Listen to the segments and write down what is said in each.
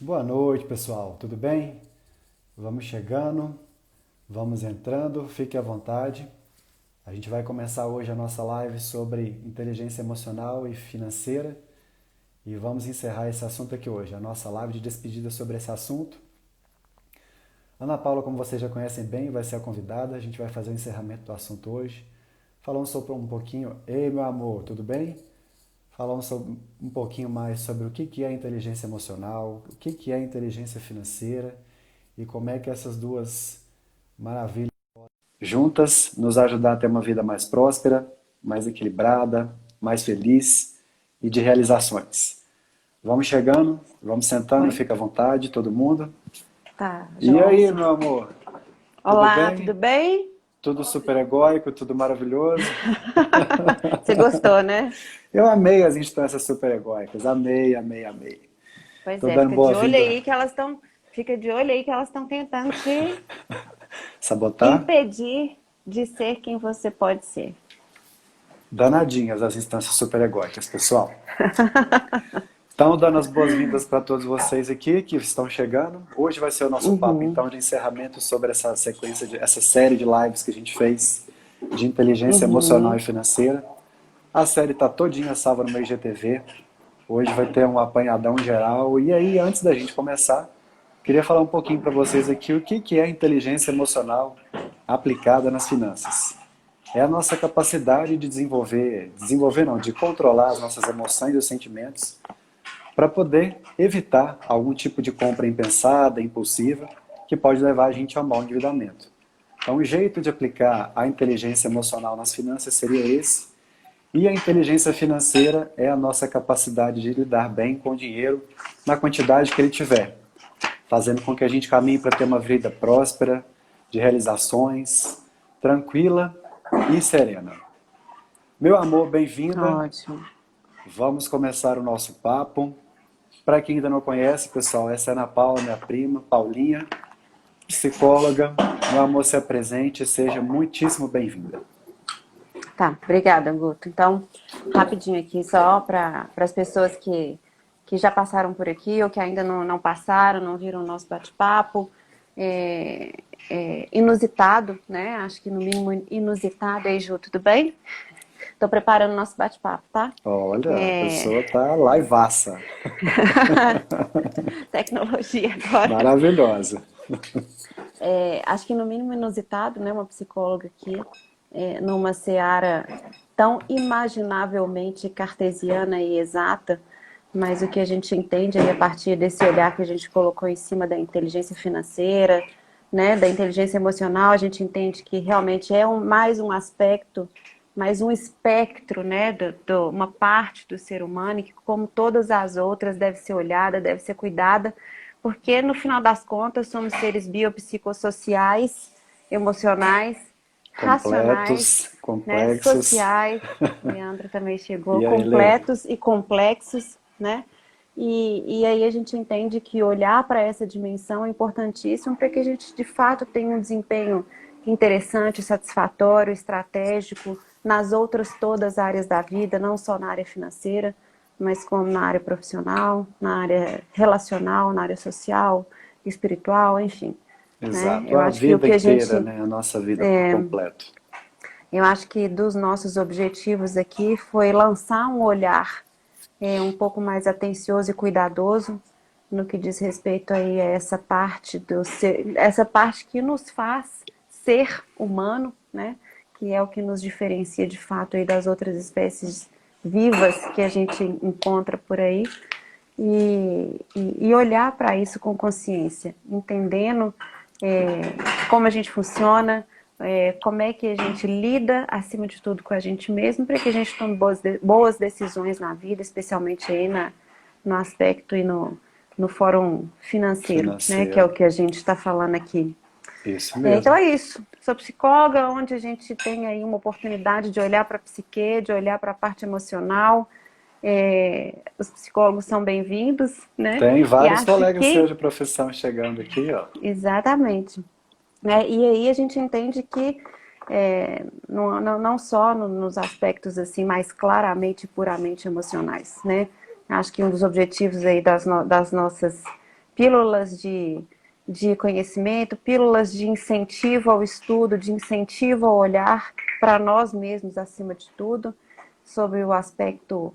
Boa noite, pessoal. Tudo bem? Vamos chegando, vamos entrando, fique à vontade. A gente vai começar hoje a nossa live sobre inteligência emocional e financeira e vamos encerrar esse assunto aqui hoje, a nossa live de despedida sobre esse assunto. Ana Paula, como vocês já conhecem bem, vai ser a convidada. A gente vai fazer o encerramento do assunto hoje, falando sobre um pouquinho. Ei, meu amor, tudo bem? Falamos sobre, um pouquinho mais sobre o que é inteligência emocional, o que é inteligência financeira e como é que essas duas maravilhas juntas nos ajudar a ter uma vida mais próspera, mais equilibrada, mais feliz e de realizações. Vamos chegando, vamos sentando, Oi? fica à vontade, todo mundo. Tá, E aí, João. meu amor, tudo Olá, bem? tudo bem? Tudo super egóico, tudo maravilhoso? Você gostou, né? Eu amei as instâncias super egóicas, amei, amei, amei. Pois Tô é, dando fica de olho boa-vinda. aí que elas estão, fica de olho aí que elas estão tentando te Sabotar? impedir de ser quem você pode ser. Danadinhas as instâncias superegóicas, pessoal. Então, dando as boas-vindas para todos vocês aqui que estão chegando. Hoje vai ser o nosso papo, Uhum, então, de encerramento sobre essa sequência, essa série de lives que a gente fez de inteligência emocional e uhum. financeira. A série está todinha salva no meu IGTV. Hoje vai ter um apanhadão geral. E aí, antes da gente começar, queria falar um pouquinho para vocês aqui o que é inteligência emocional aplicada nas finanças. É a nossa capacidade de desenvolver não, de controlar as nossas emoções e os sentimentos para poder evitar algum tipo de compra impensada, impulsiva, que pode levar a gente a um mau endividamento. Então, o jeito de aplicar a inteligência emocional nas finanças seria esse. E a inteligência financeira é a nossa capacidade de lidar bem com o dinheiro na quantidade que ele tiver, fazendo com que a gente caminhe para ter uma vida próspera, de realizações, tranquila e serena. Meu amor, bem-vinda. Ótimo. Vamos começar o nosso papo. Para quem ainda não conhece, pessoal, essa é a Ana Paula, minha prima, Paulinha, psicóloga. Meu amor, se apresente, seja muitíssimo bem-vinda. Tá, obrigada, Guto. Então, rapidinho aqui, só para as pessoas que já passaram por aqui ou que ainda não passaram, não viram o nosso bate-papo. É, inusitado, né? Acho que no mínimo inusitado. Aí, Ju, tudo bem? Estou preparando o nosso bate-papo, tá? Olha, a É, pessoa tá laivaça. tecnologia agora. Maravilhosa. Acho que no mínimo inusitado, né? Uma psicóloga aqui, numa seara tão imaginavelmente cartesiana e exata, mas o que a gente entende aí a partir desse olhar que a gente colocou em cima da inteligência financeira, né, da inteligência emocional, a gente entende que realmente é mais um aspecto, mais um espectro, né, uma parte do ser humano e que, como todas as outras, deve ser olhada, deve ser cuidada, porque no final das contas somos seres biopsicossociais, emocionais, racionais, Completos, né, complexos. sociais. Leandro também chegou, E aí, Lê? completos e complexos, né? E aí a gente entende que olhar para essa dimensão é importantíssimo para que a gente de fato tenha um desempenho interessante, satisfatório, estratégico nas outras todas as áreas da vida, não só na área financeira, mas como na área profissional, na área relacional, na área social, espiritual, enfim. Né? Exato, a vida inteira, né? A nossa vida por completo. Eu acho que dos nossos objetivos aqui foi lançar um olhar um pouco mais atencioso e cuidadoso no que diz respeito aí a essa parte do ser, essa parte que nos faz ser humano, né? Que é o que nos diferencia de fato aí das outras espécies vivas que a gente encontra por aí. E olhar para isso com consciência, entendendo é, como a gente funciona, como é que a gente lida, acima de tudo, com a gente mesmo, para que a gente tome boas decisões na vida, especialmente aí no aspecto e no fórum financeiro, né, que é o Financeiro. que a gente está falando aqui. Isso Então mesmo. é isso. Sou psicóloga, onde a gente tem aí uma oportunidade de olhar para a psique, de olhar para a parte emocional. Os psicólogos são bem-vindos, né? Tem E vários acho colegas seus que, de profissão chegando aqui, ó. exatamente. Né? E aí a gente entende que não só nos aspectos assim mais claramente e puramente emocionais, né? Acho que um dos objetivos aí das nossas pílulas de conhecimento, pílulas de incentivo ao estudo, de incentivo ao olhar para nós mesmos acima de tudo, sobre o aspecto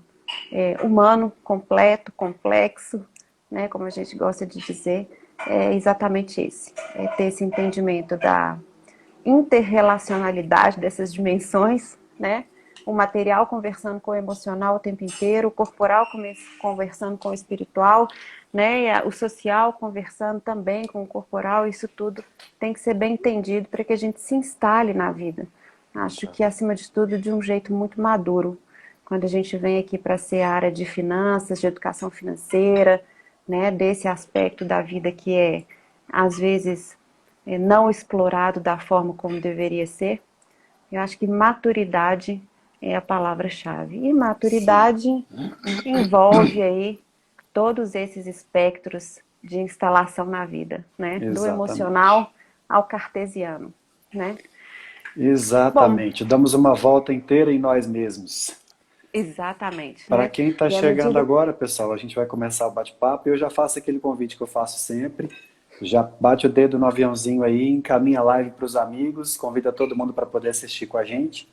humano, completo, complexo, né, como a gente gosta de dizer, é exatamente esse. É ter esse entendimento da interrelacionalidade dessas dimensões, né? O material conversando com o emocional o tempo inteiro, o corporal conversando com o espiritual, né? E o social conversando também com o corporal. Isso tudo tem que ser bem entendido para que a gente se instale na vida. Acho que, acima de tudo, de um jeito muito maduro. Quando a gente vem aqui para ser a área de finanças, de educação financeira, né? Desse aspecto da vida que é, às vezes, não explorado da forma como deveria ser. Eu acho que maturidade é a palavra-chave. E Sim, maturidade envolve aí todos esses espectros de instalação na vida, né? Do exatamente. emocional ao cartesiano, né? Bom, Exatamente. Damos uma volta inteira em nós mesmos. exatamente, Para né? quem está E à chegando medida... agora, pessoal, a gente vai começar o bate-papo e eu já faço aquele convite que eu faço sempre. Já bate o dedo no aviãozinho aí, encaminha a live para os amigos, convida todo mundo para poder assistir com a gente,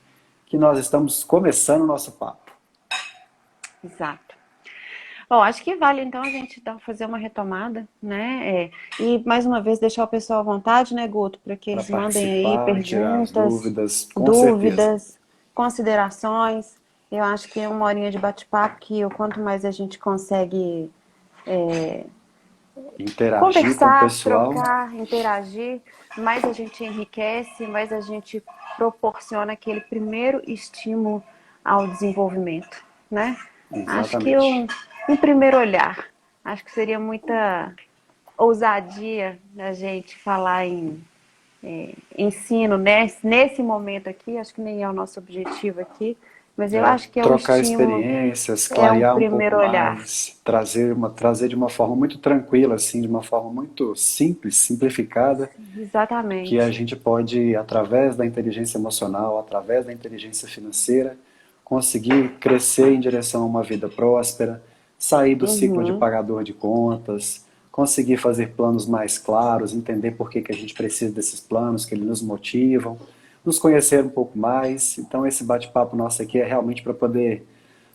que nós estamos começando o nosso papo. Exato. Bom, acho que vale então a gente fazer uma retomada, né? E mais uma vez deixar o pessoal à vontade, né, Guto, para que Para eles mandem aí participar, tirar as perguntas, dúvidas, com certeza. dúvidas, considerações. Eu acho que é uma horinha de bate-papo que o quanto mais a gente consegue Interagir com o conversar, pessoal. trocar, interagir, mais a gente enriquece, mais a gente proporciona aquele primeiro estímulo ao desenvolvimento, né? Acho que Exatamente. um primeiro olhar, acho que seria muita ousadia da gente falar em ensino nesse momento aqui, acho que nem é o nosso objetivo aqui, mas eu É, acho que é um trocar estímulo, experiências, é um clarear um pouco primeiro olhar. mais, trazer de uma forma muito tranquila, assim, de uma forma muito simples, simplificada, que a Exatamente. gente pode, através da inteligência emocional, através da inteligência financeira, conseguir crescer em direção a uma vida próspera, sair do ciclo de Uhum. pagador de contas, conseguir fazer planos mais claros, entender por que a gente precisa desses planos, que eles nos motivam, nos conhecer um pouco mais. Então, esse bate-papo nosso aqui é realmente para poder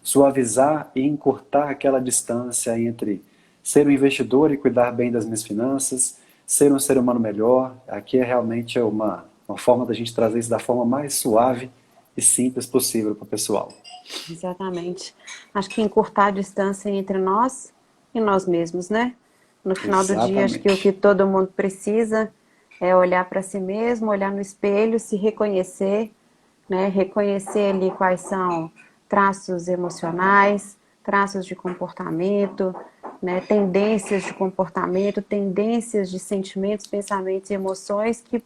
suavizar e encurtar aquela distância entre ser um investidor e cuidar bem das minhas finanças, ser um ser humano melhor. Aqui é realmente uma forma da gente trazer isso da forma mais suave e simples possível para o pessoal. Exatamente. Acho que encurtar a distância entre nós e nós mesmos, né? No final do dia, acho que o que Exatamente. todo mundo precisa é olhar para si mesmo, olhar no espelho, se reconhecer, né? Reconhecer ali quais são traços emocionais, traços de comportamento, né? Tendências de comportamento, tendências de sentimentos, pensamentos e emoções que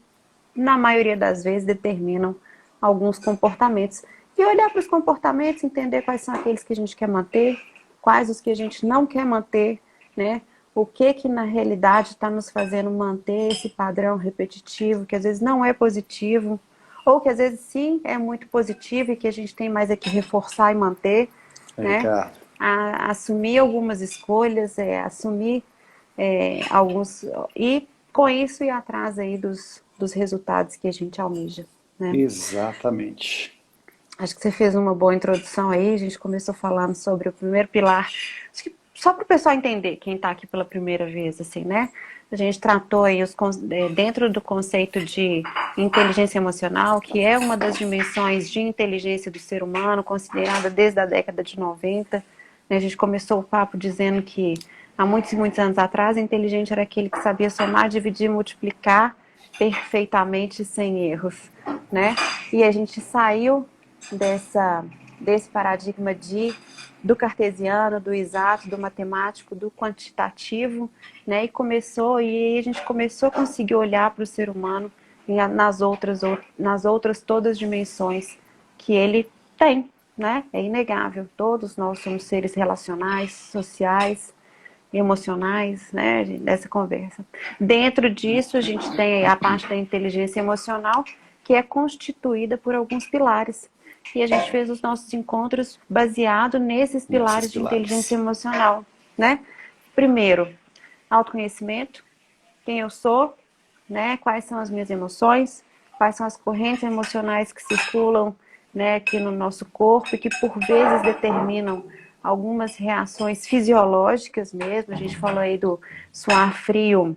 na maioria das vezes, determinam alguns comportamentos. E olhar para os comportamentos, entender quais são aqueles que a gente quer manter, quais os que a gente não quer manter, né? O que na realidade está nos fazendo manter esse padrão repetitivo, que às vezes não é positivo, ou que às vezes sim é muito positivo e que a gente tem mais é que reforçar e manter, né? Ricardo, Assumir algumas escolhas, assumir alguns e com isso ir atrás aí dos resultados que a gente almeja, né? exatamente. Acho que você fez uma boa introdução aí, a gente começou falando sobre o primeiro pilar. Acho que só para o pessoal entender, quem está aqui pela primeira vez, assim, né? A gente tratou aí dentro do conceito de inteligência emocional, que é uma das dimensões de inteligência do ser humano, considerada desde a década de 90. A gente começou o papo dizendo que há muitos e muitos anos atrás, inteligente era aquele que sabia somar, dividir, multiplicar perfeitamente sem erros, né? E a gente saiu desse paradigma do cartesiano, do exato, do matemático, do quantitativo, né? E a gente começou a conseguir olhar para o ser humano nas outras todas dimensões que ele tem, né? É inegável. Todos nós somos seres relacionais, sociais, emocionais, né, dessa conversa. Dentro disso, a gente tem a parte da inteligência emocional, que é constituída por alguns pilares. E a gente fez os nossos encontros baseado nesses Nesses pilares de inteligência pilares. emocional, né? Primeiro, autoconhecimento, quem eu sou, né? Quais são as minhas emoções, quais são as correntes emocionais que circulam, né, aqui no nosso corpo e que por vezes determinam algumas reações fisiológicas mesmo. A gente falou aí do suar frio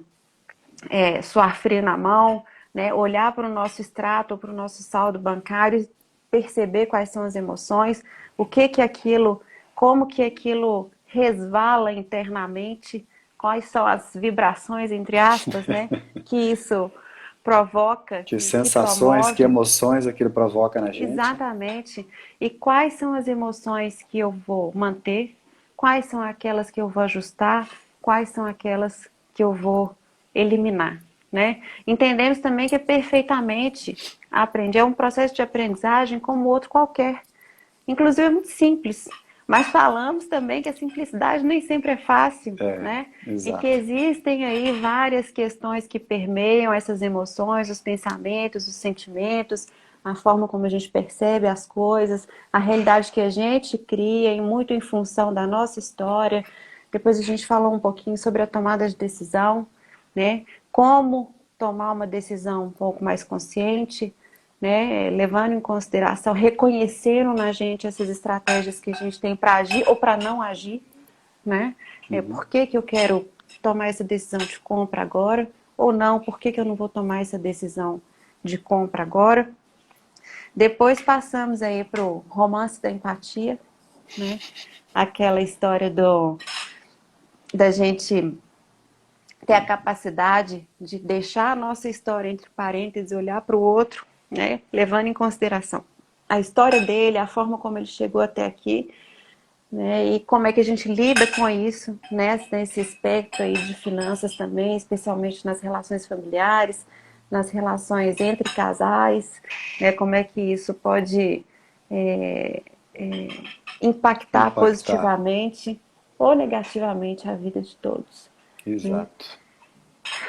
na mão, né? Olhar para o nosso extrato ou para o nosso saldo bancário e perceber quais são as emoções, o que que aquilo, como que aquilo resvala internamente, quais são as vibrações, entre aspas, né? Que isso provoca, Que que sensações, que promove. emoções aquilo provoca na gente. Exatamente. E quais são as emoções que eu vou manter? Quais são aquelas que eu vou ajustar? Quais são aquelas que eu vou eliminar, né? Entendemos também que é perfeitamente aprender, é um processo de aprendizagem como outro qualquer. Inclusive é muito simples. Mas falamos também que a simplicidade nem sempre é fácil, É, né? E que exato. existem aí várias questões que permeiam essas emoções, os pensamentos, os sentimentos, a forma como a gente percebe as coisas, a realidade que a gente cria, e muito em função da nossa história. Depois a gente falou um pouquinho sobre a tomada de decisão, né? Como tomar uma decisão um pouco mais consciente, né? Levando em consideração, reconhecendo na gente essas estratégias que a gente tem para agir ou para não agir, né? Uhum. Por que que eu quero tomar essa decisão de compra agora ou não? Por que que eu não vou tomar essa decisão de compra agora? Depois passamos aí para o romance da empatia, né? Aquela história da gente ter a capacidade de deixar a nossa história entre parênteses e olhar para o outro, né? Levando em consideração a história dele, a forma como ele chegou até aqui, né? E como é que a gente lida com isso, né? Nesse aspecto aí de finanças também, especialmente nas relações familiares, nas relações entre casais, né? Como é que isso pode é, é, impactar Impactar. positivamente ou negativamente a vida de todos, né? Exato.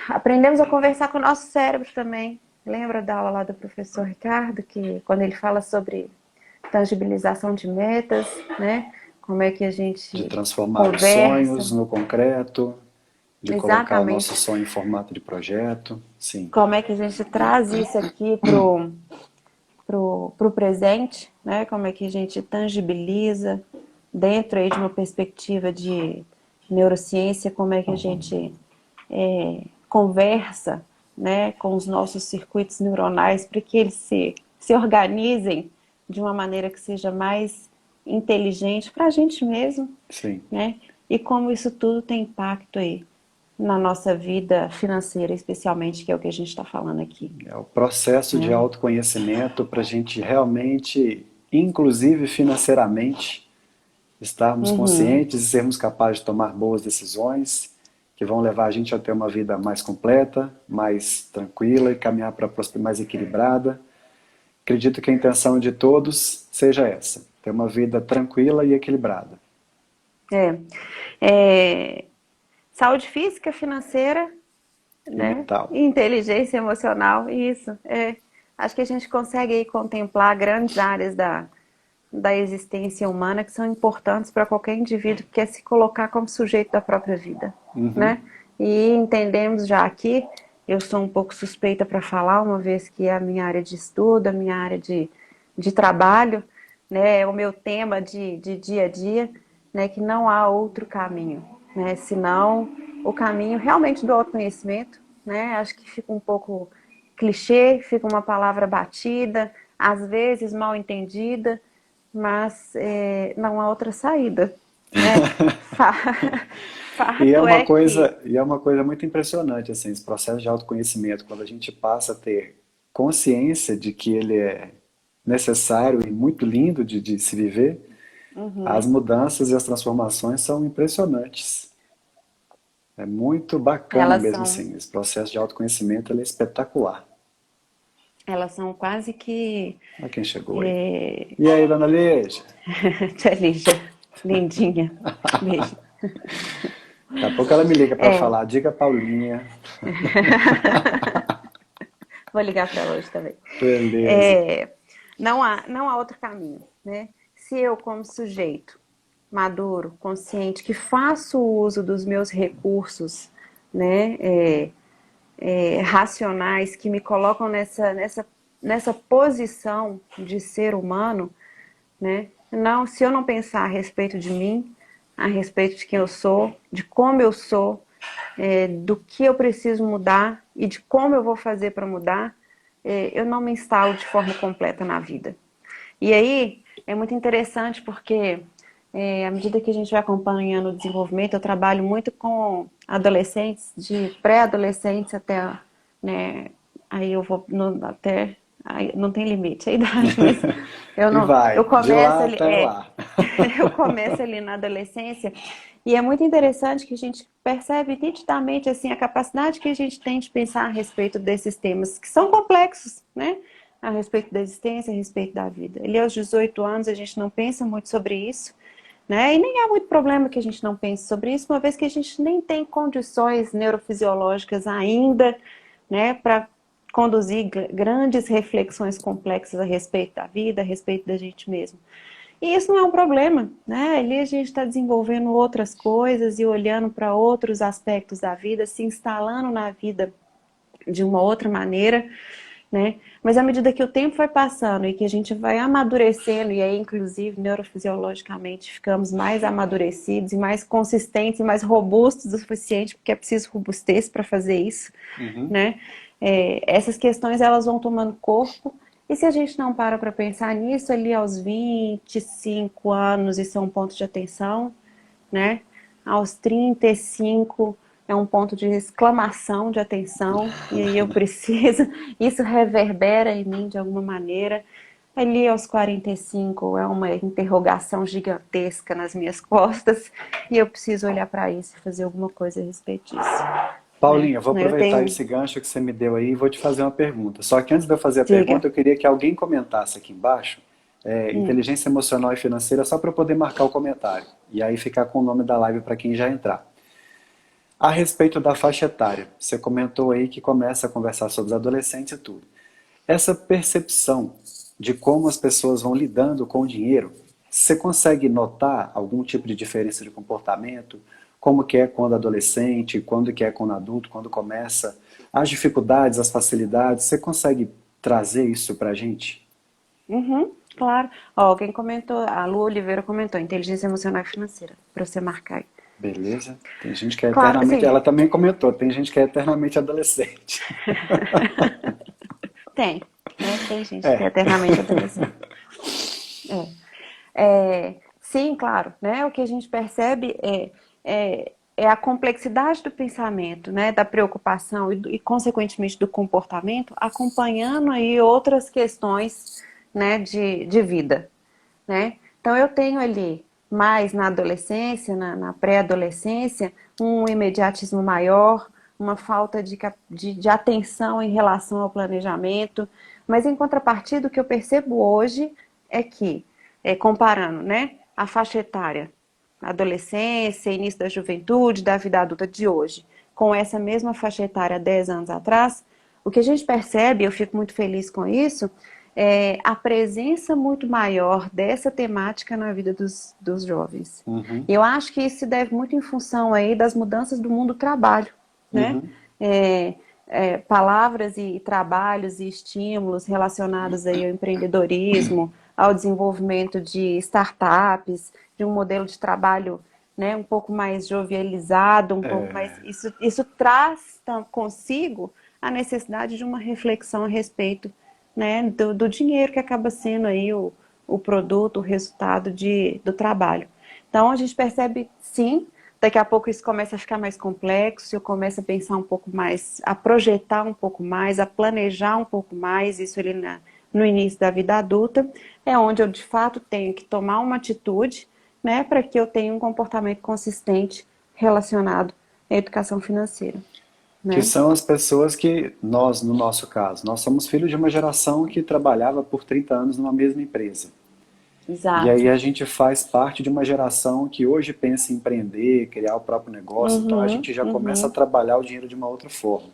Aprendemos a conversar com o nosso cérebro também. Lembra da aula lá do professor Ricardo, que quando ele fala sobre tangibilização de metas, né? Como é que a De gente transformar os conversa, sonhos no concreto, de colocar o nosso exatamente, sonho em formato de projeto. Sim. como é que a gente traz isso aqui pro presente, né? Como é que a gente tangibiliza dentro aí de uma perspectiva de neurociência, como é que a gente conversa, né, com os nossos circuitos neuronais para que eles se organizem de uma maneira que seja mais inteligente para a gente mesmo, Sim. né? E como isso tudo tem impacto aí na nossa vida financeira, especialmente, que é o que a gente está falando aqui, É o processo de né? autoconhecimento para a gente realmente, inclusive financeiramente, estarmos Uhum. conscientes e sermos capazes de tomar boas decisões que vão levar a gente a ter uma vida mais completa, mais tranquila e caminhar para a mais equilibrada. Acredito que a intenção de todos seja essa, ter uma vida tranquila e equilibrada. É. É, saúde física, financeira, E né? mental. E inteligência emocional, isso. É. Acho que a gente consegue aí contemplar grandes áreas da existência humana que são importantes para qualquer indivíduo que quer se colocar como sujeito da própria vida, Uhum. né? E entendemos já aqui, eu sou um pouco suspeita para falar, uma vez que é a minha área de estudo, a minha área de trabalho, né? É o meu tema de dia a dia, né? Que não há outro caminho, né? Senão o caminho realmente do autoconhecimento, né? Acho que fica um pouco clichê, fica uma palavra batida, às vezes mal entendida, mas não há outra saída, né? Fato é que, E é uma coisa muito impressionante, assim, esse processo de autoconhecimento, quando a gente passa a ter consciência de que ele é necessário e muito lindo de se viver, as uhum, mudanças e as transformações são impressionantes. É muito bacana elas mesmo, são, assim, esse processo de autoconhecimento, ele é espetacular. elas são quase que Olha quem chegou aí. E aí, dona Lígia? tia Lígia, lindinha, beijo. Daqui a pouco ela me liga para falar, diga Paulinha. Vou ligar para ela hoje também. Beleza. É, não há outro caminho, né? Se eu, como sujeito maduro, consciente, que faço uso dos meus recursos, né, racionais que me colocam nessa posição de ser humano, né? Não, se eu não pensar a respeito de mim, a respeito de quem eu sou, de como eu sou, do que eu preciso mudar e de como eu vou fazer para mudar, eu não me instalo de forma completa na vida. E aí é muito interessante porque à medida que a gente vai acompanhando o desenvolvimento, eu trabalho muito com adolescentes, de pré-adolescentes até, né, aí eu vou até, aí não tem limite a idade, mas eu E não, eu vai, de começo lá ali, até lá. eu começo ali na adolescência e é muito interessante que a gente percebe nitidamente assim a capacidade que a gente tem de pensar a respeito desses temas que são complexos, né? A respeito da existência, a respeito da vida. Ali aos 18 anos a gente não pensa muito sobre isso, né? E nem há muito problema que a gente não pense sobre isso, uma vez que a gente nem tem condições neurofisiológicas ainda, né, para conduzir grandes reflexões complexas a respeito da vida, a respeito da gente mesmo. E isso não é um problema, né? Ali a gente está desenvolvendo outras coisas e olhando para outros aspectos da vida, se instalando na vida de uma outra maneira, né? Mas à medida que o tempo vai passando e que a gente vai amadurecendo, e aí, inclusive, neurofisiologicamente, ficamos mais amadurecidos e mais consistentes e mais robustos o suficiente, porque é preciso robustez para fazer isso, Uhum. né? Essas questões, elas vão tomando corpo, e se a gente não para pensar nisso ali aos 25 anos, isso é um ponto de atenção, né? Aos 35 é um ponto de exclamação de atenção, e aí eu preciso, isso reverbera em mim de alguma maneira. Ali aos 45 é uma interrogação gigantesca nas minhas costas, e eu preciso olhar para isso e fazer alguma coisa a respeito disso, né? Paulinha, vou Eu aproveitar tenho, esse gancho que você me deu aí e vou te fazer uma pergunta. Só que antes de eu fazer a diga, pergunta, eu queria que alguém comentasse aqui embaixo, hum, inteligência emocional e financeira, só para eu poder marcar o comentário. E aí ficar com o nome da live para quem já entrar. A respeito da faixa etária, você comentou aí que começa a conversar sobre os adolescentes e tudo. Essa percepção de como as pessoas vão lidando com o dinheiro, você consegue notar algum tipo de diferença de comportamento? Como que é quando adolescente, quando que é quando adulto, quando começa? As dificuldades, as facilidades, você consegue trazer isso pra gente? uhum, claro. Ó, alguém comentou, a Lu Oliveira comentou, inteligência emocional e financeira, para você marcar aí. Beleza? Tem gente que é Claro, eternamente, assim, ela também comentou, tem gente que é eternamente adolescente. tem, né? Tem gente que é É. eternamente adolescente. Sim, claro, né? O que a gente percebe é a complexidade do pensamento, né? Da preocupação e, consequentemente, do comportamento, acompanhando aí outras questões, né? De vida, né? Então eu tenho ali mais na adolescência, na pré-adolescência, um imediatismo maior, uma falta de atenção em relação ao planejamento, mas em contrapartida o que eu percebo hoje é que, comparando, né, a faixa etária, adolescência, início da juventude, da vida adulta de hoje, com essa mesma faixa etária 10 anos atrás, o que a gente percebe, eu fico muito feliz com isso, a presença muito maior dessa temática na vida dos jovens. Uhum, E eu acho que isso se deve muito em função aí das mudanças do mundo do trabalho, né? uhum. É, palavras e trabalhos e estímulos relacionados aí ao empreendedorismo, ao desenvolvimento de startups, de um modelo de trabalho, né, um pouco mais jovializado, um pouco mais. Isso traz consigo a necessidade de uma reflexão a respeito, né, do dinheiro que acaba sendo aí o produto, o resultado do trabalho. Então a gente percebe, sim, daqui a pouco isso começa a ficar mais complexo, eu começo a pensar um pouco mais, a projetar um pouco mais, a planejar um pouco mais, isso ali no início da vida adulta, é onde eu de fato tenho que tomar uma atitude, né, para que eu tenha um comportamento consistente relacionado à educação financeira, Que né? são as pessoas que nós, no nosso caso, nós somos filhos de uma geração que trabalhava por 30 anos numa mesma empresa. E aí Exato. a gente faz parte de uma geração que hoje pensa em empreender, criar o próprio negócio, então a Uhum, gente já começa a uhum. trabalhar o dinheiro de uma outra forma.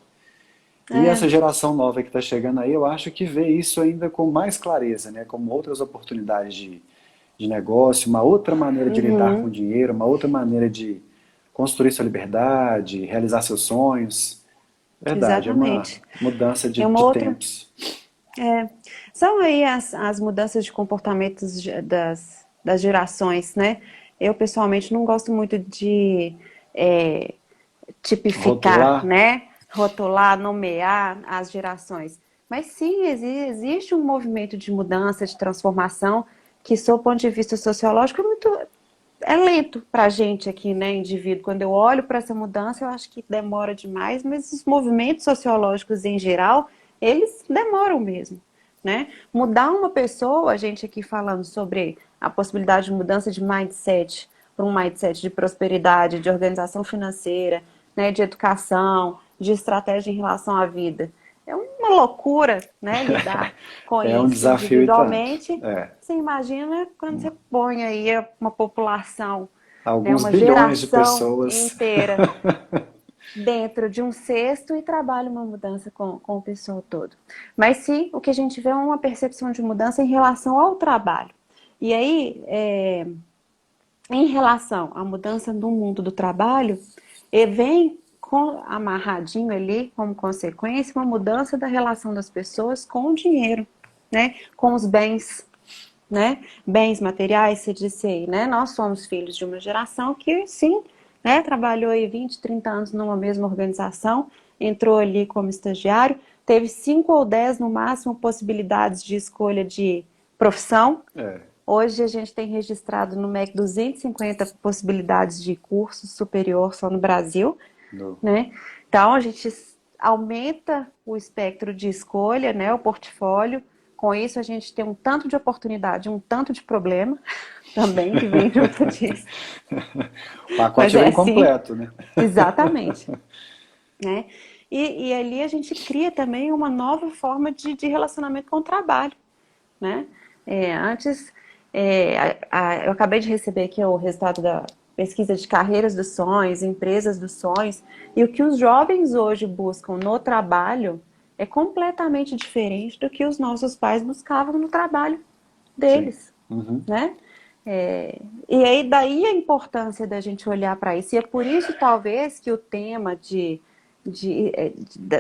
E É, essa geração nova que está chegando aí, eu acho que vê isso ainda com mais clareza, né? Como outras oportunidades de negócio, uma outra maneira de lidar com o uhum, dinheiro, uma outra maneira de construir sua liberdade, realizar seus sonhos. Verdade, é uma Exatamente. mudança E uma de outra, tempos. é, são aí as mudanças de comportamentos das gerações, né? Eu, pessoalmente, não gosto muito de é, tipificar, Rotular? né? Rotular, nomear as gerações. Mas sim, existe um movimento de mudança, de transformação, que, sob o ponto de vista sociológico, é lento para a gente aqui, né, indivíduo. Quando eu olho para essa mudança, eu acho que demora demais, mas os movimentos sociológicos em geral, eles demoram mesmo, né? Mudar uma pessoa, a gente aqui falando sobre a possibilidade de mudança de mindset para um mindset de prosperidade, de organização financeira, né, de educação, de estratégia em relação à vida. É uma loucura, né, lidar com É um isso desafio e tanto. individualmente. É. Você imagina quando você põe aí uma população, né, Alguns uma bilhões de geração pessoas. inteira dentro de um cesto e trabalha uma mudança com o pessoal todo. Mas sim, o que a gente vê é uma percepção de mudança em relação ao trabalho. E aí, em relação à mudança do mundo do trabalho, vem amarradinho ali, como consequência, uma mudança da relação das pessoas com o dinheiro, né? Com os bens, né? Bens materiais, se disse aí, né? Nós somos filhos de uma geração que, sim, né? Trabalhou aí 20, 30 anos numa mesma organização, entrou ali como estagiário, teve 5 ou 10 no máximo possibilidades de escolha de profissão. É, Hoje a gente tem registrado no MEC 250 possibilidades de curso superior só no Brasil, no- né? Então a gente aumenta o espectro de escolha, né? O portfólio. Com isso a gente tem um tanto de oportunidade, um tanto de problema também que vem junto disso. o Mas pacote é vem assim, completo, né? exatamente, né? E ali a gente cria também uma nova forma de relacionamento com o trabalho, né? Antes, eu acabei de receber aqui o resultado da pesquisa de carreiras dos sonhos, empresas dos sonhos, e o que os jovens hoje buscam no trabalho é completamente diferente do que os nossos pais buscavam no trabalho Sim. deles, Uhum. né? E aí daí a importância da gente olhar para isso, e é por isso talvez que o tema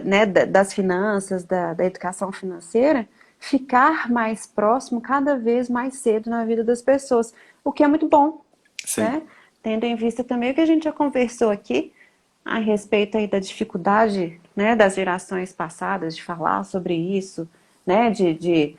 né, das finanças, da educação financeira, ficar mais próximo cada vez mais cedo na vida das pessoas, o que é muito bom, Sim. né? Tendo em vista também o que a gente já conversou aqui a respeito aí da dificuldade, né, das gerações passadas de falar sobre isso, né, de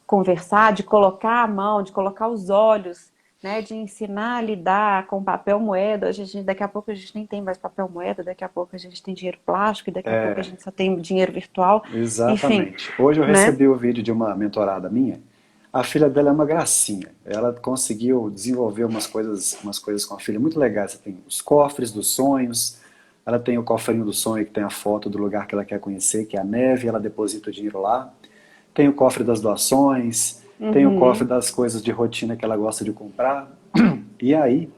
conversar, de colocar a mão, de colocar os olhos, né, de ensinar a lidar com papel moeda. Daqui a pouco a gente nem tem mais papel moeda, daqui a pouco a gente tem dinheiro plástico, e daqui a pouco a É, gente só tem dinheiro virtual. Enfim, exatamente. Hoje eu né? recebi o vídeo de uma mentorada minha. A filha dela é uma gracinha. Ela conseguiu desenvolver umas coisas com a filha muito legais. Você tem os cofres dos sonhos. Ela tem o cofrinho do sonho que tem a foto do lugar que ela quer conhecer, que é a neve. Ela deposita o dinheiro lá. Tem o cofre das doações. Tem o cofre Uhum. das coisas de rotina que ela gosta de comprar. E aí,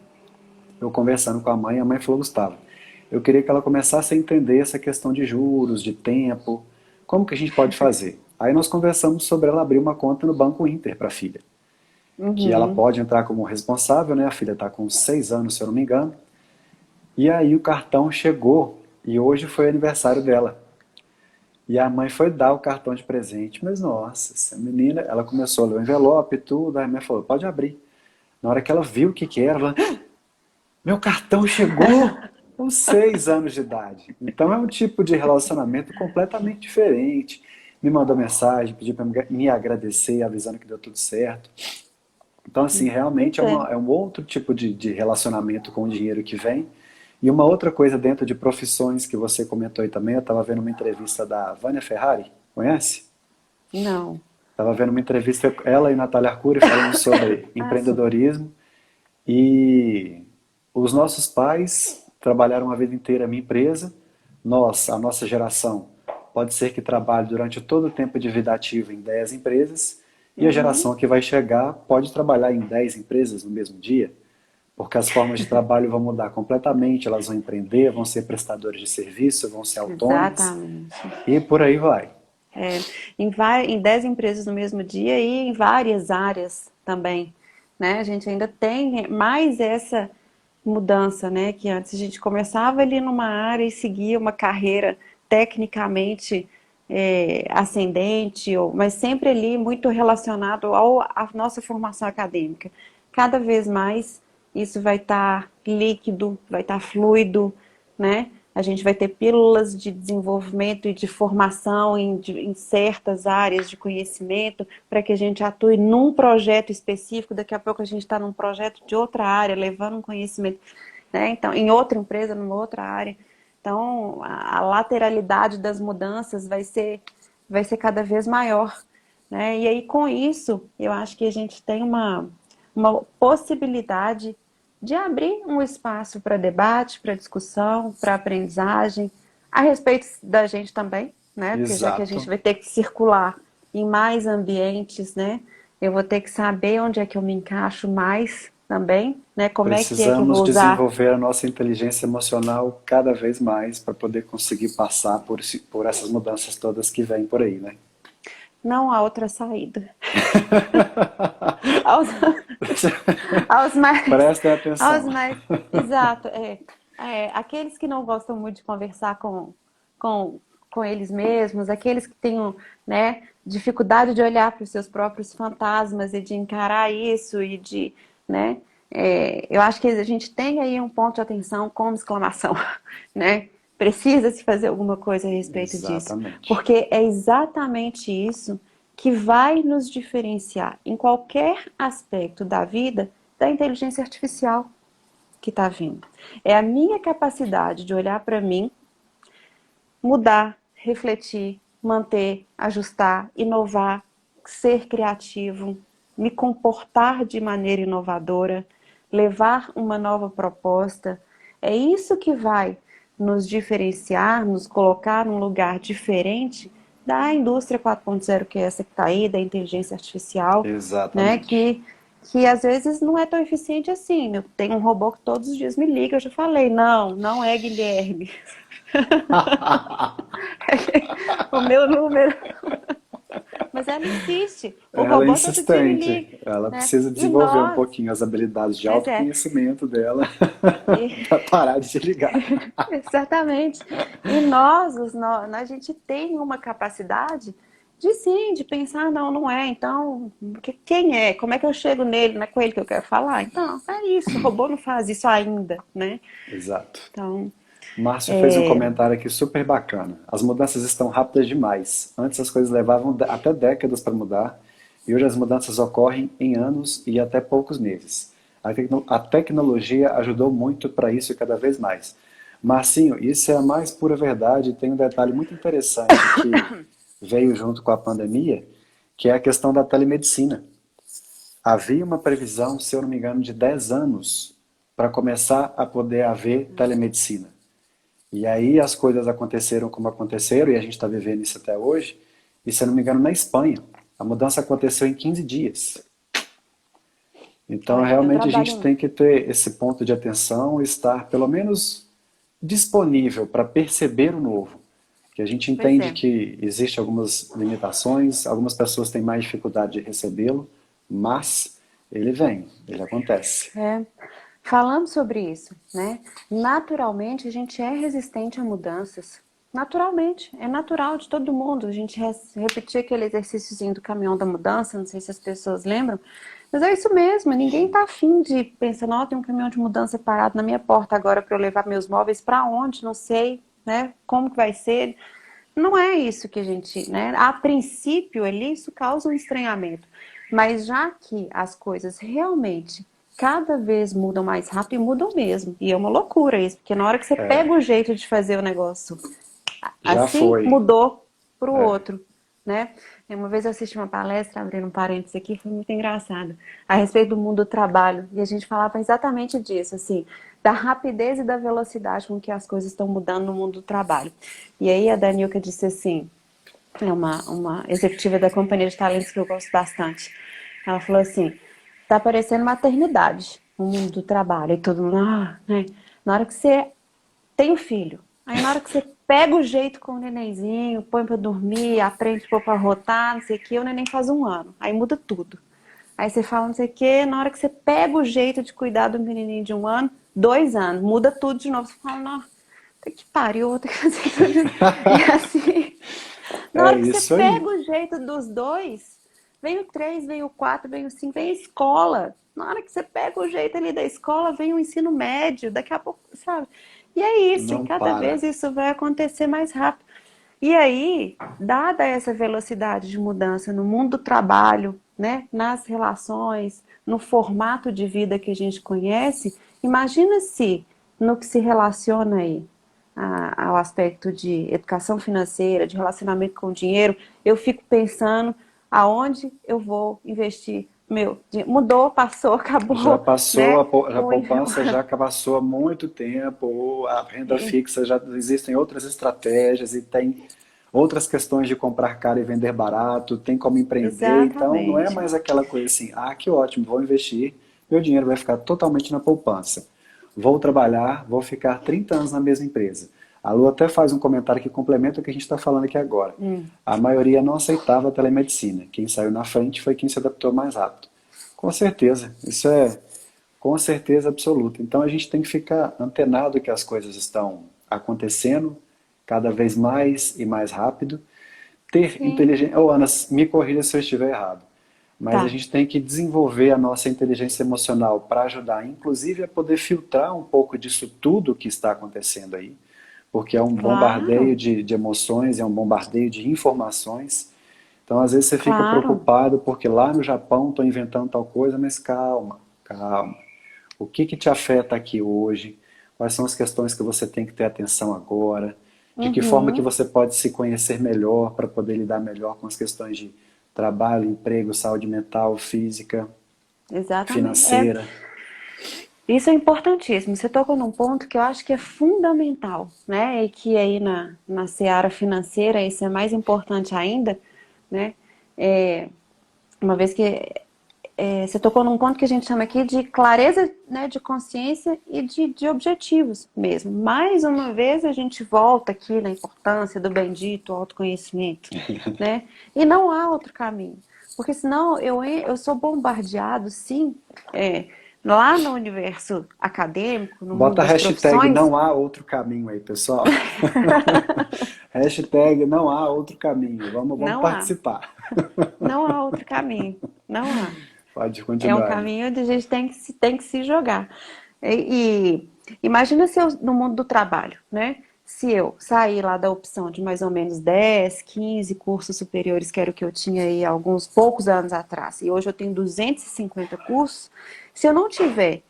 eu conversando com a mãe falou, Gustavo, eu queria que ela começasse a entender essa questão de juros, de tempo, como que a gente pode fazer? Aí nós conversamos sobre ela abrir uma conta no Banco Inter para a filha, que ela Uhum. pode entrar como responsável, né? A filha está com 6 anos, se eu não me engano, e aí o cartão chegou e hoje foi aniversário dela. E a mãe foi dar o cartão de presente, mas nossa, essa menina, ela começou a ler o envelope e tudo, aí a mãe falou, pode abrir. Na hora que ela viu o que que era, ela falou, meu cartão chegou com 6 anos de idade. Então é um tipo de relacionamento completamente diferente. Me mandou mensagem, pediu para me agradecer, avisando que deu tudo certo. Então, assim, realmente Pois é. é um outro tipo de relacionamento com o dinheiro que vem. E uma outra coisa dentro de profissões que você comentou aí também, eu estava vendo uma entrevista da Vânia Ferrari, conhece? Não. Estava vendo uma entrevista, ela e Natália Arcuri falando sobre Ah, sim. empreendedorismo. E os nossos pais trabalharam a vida inteira na minha empresa. Nós, a nossa geração, pode ser que trabalhe durante todo o tempo de vida ativa em 10 empresas. E a Uhum. geração que vai chegar pode trabalhar em 10 empresas no mesmo dia, porque as formas de trabalho vão mudar completamente, elas vão empreender, vão ser prestadores de serviço, vão ser autônomas Exatamente. e por aí vai. Em 10 empresas no mesmo dia e em várias áreas também, né? A gente ainda tem mais mudança, né? Que antes a gente começava ali numa área e seguia uma carreira tecnicamente ascendente, mas sempre ali muito relacionado à nossa formação acadêmica. Cada vez mais isso vai estar líquido, vai estar fluido, né? A gente vai ter pílulas de desenvolvimento e de formação em certas áreas de conhecimento para que a gente atue num projeto específico. Daqui a pouco a gente está num projeto de outra área, levando um conhecimento, né? Então, em outra empresa, numa outra área. Então, a lateralidade das mudanças vai ser cada vez maior, né? E aí, com isso, eu acho que a gente tem uma possibilidade de abrir um espaço para debate, para discussão, para aprendizagem, a respeito da gente também, né? Porque já que a gente Exato. vai ter que circular em mais ambientes, né? Eu vou ter que saber onde é que eu me encaixo mais também, né? Como é que eu Precisamos vou usar. desenvolver a nossa inteligência emocional cada vez mais para poder conseguir passar por essas mudanças todas que vêm por aí, né? Não há outra saída. Aos, aos mais, Prestem aos atenção. mais, exato, aqueles que não gostam muito de conversar com, com eles mesmos, aqueles que têm, né, dificuldade de olhar para os seus próprios fantasmas e de encarar isso e de, né, eu acho que a gente tem aí um ponto de atenção com exclamação, né? Precisa se fazer alguma coisa a respeito disso, Exatamente. porque é exatamente isso que vai nos diferenciar em qualquer aspecto da vida da inteligência artificial que está vindo. É a minha capacidade de olhar para mim, mudar, refletir, manter, ajustar, inovar, ser criativo, me comportar de maneira inovadora, levar uma nova proposta. É isso que vai nos diferenciar, nos colocar num lugar diferente da indústria 4.0, que é essa que está aí, da inteligência artificial, né? Exatamente. Que às vezes não é tão eficiente assim. Eu tenho um robô que todos os dias me liga, eu já falei, não, não é Guilherme. O meu número. Mas ela insiste. O Ela é robô todo dia me insistente. liga, Ela né? precisa E desenvolver um nós, pouquinho as habilidades de mas autoconhecimento dela e- para parar de se ligar. exatamente. E nós, a gente tem uma capacidade de sim, de pensar, não, não é. Então, quem é? Como é que eu chego nele? Não é com ele que eu quero falar? Então, é isso. O robô não faz isso ainda, né? Exato. Então, Márcio fez um comentário aqui super bacana. As mudanças estão rápidas demais. Antes as coisas levavam até décadas para mudar, e hoje as mudanças ocorrem em anos e até poucos meses. A tecnologia ajudou muito para isso cada vez mais. Marcinho, isso é a mais pura verdade. Tem um detalhe muito interessante que veio junto com a pandemia, que é a questão da telemedicina. Havia uma previsão, se eu não me engano, de 10 anos para começar a poder haver telemedicina. E aí as coisas aconteceram como aconteceram, e a gente está vivendo isso até hoje. E se eu não me engano, na Espanha, a mudança aconteceu em 15 dias. Então, olha, eu realmente a gente trabalho. tem que ter esse ponto de atenção e estar, pelo menos, disponível para perceber o novo. Que a gente Pois entende é. que existem algumas limitações, algumas pessoas têm mais dificuldade de recebê-lo, mas ele vem, ele acontece. É. Falando sobre isso, né? Naturalmente a gente é resistente a mudanças. Naturalmente, é natural de todo mundo. A gente repetir aquele exercíciozinho do caminhão da mudança, não sei se as pessoas lembram, mas é isso mesmo. Ninguém tá afim de pensar, não, tem um caminhão de mudança parado na minha porta agora para eu levar meus móveis para onde? Não sei, né? Como que vai ser? Não é isso que a gente, né? A princípio ali isso causa um estranhamento. Mas já que as coisas realmente cada vez mudam mais rápido e mudam mesmo. E é uma loucura isso, porque na hora que você pega o jeito de fazer o negócio Já assim, foi. mudou para o É. outro, né? Uma vez eu assisti uma palestra, abrindo um parênteses aqui, foi muito engraçado, a respeito do mundo do trabalho. E a gente falava exatamente disso, assim, da rapidez e da velocidade com que as coisas estão mudando no mundo do trabalho. E aí a Danilka disse assim, é uma executiva da companhia de talentos que eu gosto bastante. Ela falou assim, tá parecendo maternidade, o mundo do trabalho. E todo mundo, né? Na hora que você tem um filho, aí na hora que você pega o jeito com o nenenzinho, põe pra dormir, aprende pôr pra rotar, não sei o que, o neném faz 1 ano. Aí muda tudo. Aí você fala não sei o que, na hora que você pega o jeito de cuidar do menininho de 1 ano, 2 anos, muda tudo de novo. Você fala, não, que pariu, vou ter que fazer tudo. E assim, na É hora que você isso aí. pega o jeito dos dois, vem o 3, vem o 4, vem o 5, vem a escola. Na hora que você pega o jeito ali da escola, vem o ensino médio, daqui a pouco, sabe? E é isso, e Não cada para. vez isso vai acontecer mais rápido. E aí, dada essa velocidade de mudança no mundo do trabalho, né, nas relações, no formato de vida que a gente conhece, imagina se no que se relaciona aí ao aspecto de educação financeira, de relacionamento com o dinheiro, eu fico pensando aonde eu vou investir meu dinheiro. Mudou, passou, Já acabou, passou, né? a poupança já passou há muito tempo, a renda fixa já existem outras estratégias e tem outras questões de comprar caro e vender barato, tem como empreender, então não é Exatamente. mais aquela coisa assim, ah, que ótimo, vou investir, meu dinheiro vai ficar totalmente na poupança. Vou trabalhar, vou ficar 30 anos na mesma empresa. A Lu até faz um comentário que complementa o que a gente está falando aqui agora. A maioria não aceitava a telemedicina. Quem saiu na frente foi quem se adaptou mais rápido. Com certeza, isso é com certeza absoluta. Então a gente tem que ficar antenado que as coisas estão acontecendo cada vez mais e mais rápido. Ter Sim, inteligência. Oh, Ana, me corrija se eu estiver errado. Mas a tá. gente tem que desenvolver a nossa inteligência emocional para ajudar, inclusive, a poder filtrar um pouco disso tudo que está acontecendo aí. Porque é um bombardeio Claro, de emoções, é um bombardeio de informações. Então, às vezes, você fica claro. preocupado porque lá no Japão estão inventando tal coisa, mas calma, calma. O que que te afeta aqui hoje? Quais são as questões que você tem que ter atenção agora? De que forma que Uhum, você pode se conhecer melhor para poder lidar melhor com as questões de trabalho, emprego, saúde mental, física, exatamente. financeira? Isso é importantíssimo. Você tocou num ponto que eu acho que é fundamental, né? E que aí na seara financeira isso é mais importante ainda, né? É, uma vez que você tocou num ponto que a gente chama aqui de clareza, né, de consciência e de objetivos mesmo. Mais uma vez a gente volta aqui na importância do bendito autoconhecimento, né? E não há outro caminho. Porque senão eu sou bombardeado, sim, é, lá no universo acadêmico, no mundo Bota a das hashtag profissões, não há outro caminho aí, pessoal. Hashtag não há outro caminho. Vamos não há. participar. Não há outro caminho. Não há. Pode É um continuar aí. caminho onde a gente tem que se jogar. Imagina se eu, no mundo do trabalho, né? Se eu sair lá da opção de mais ou menos 10, 15 cursos superiores, que era o que eu tinha aí alguns poucos anos atrás, e hoje eu tenho 250 cursos, se eu não tiver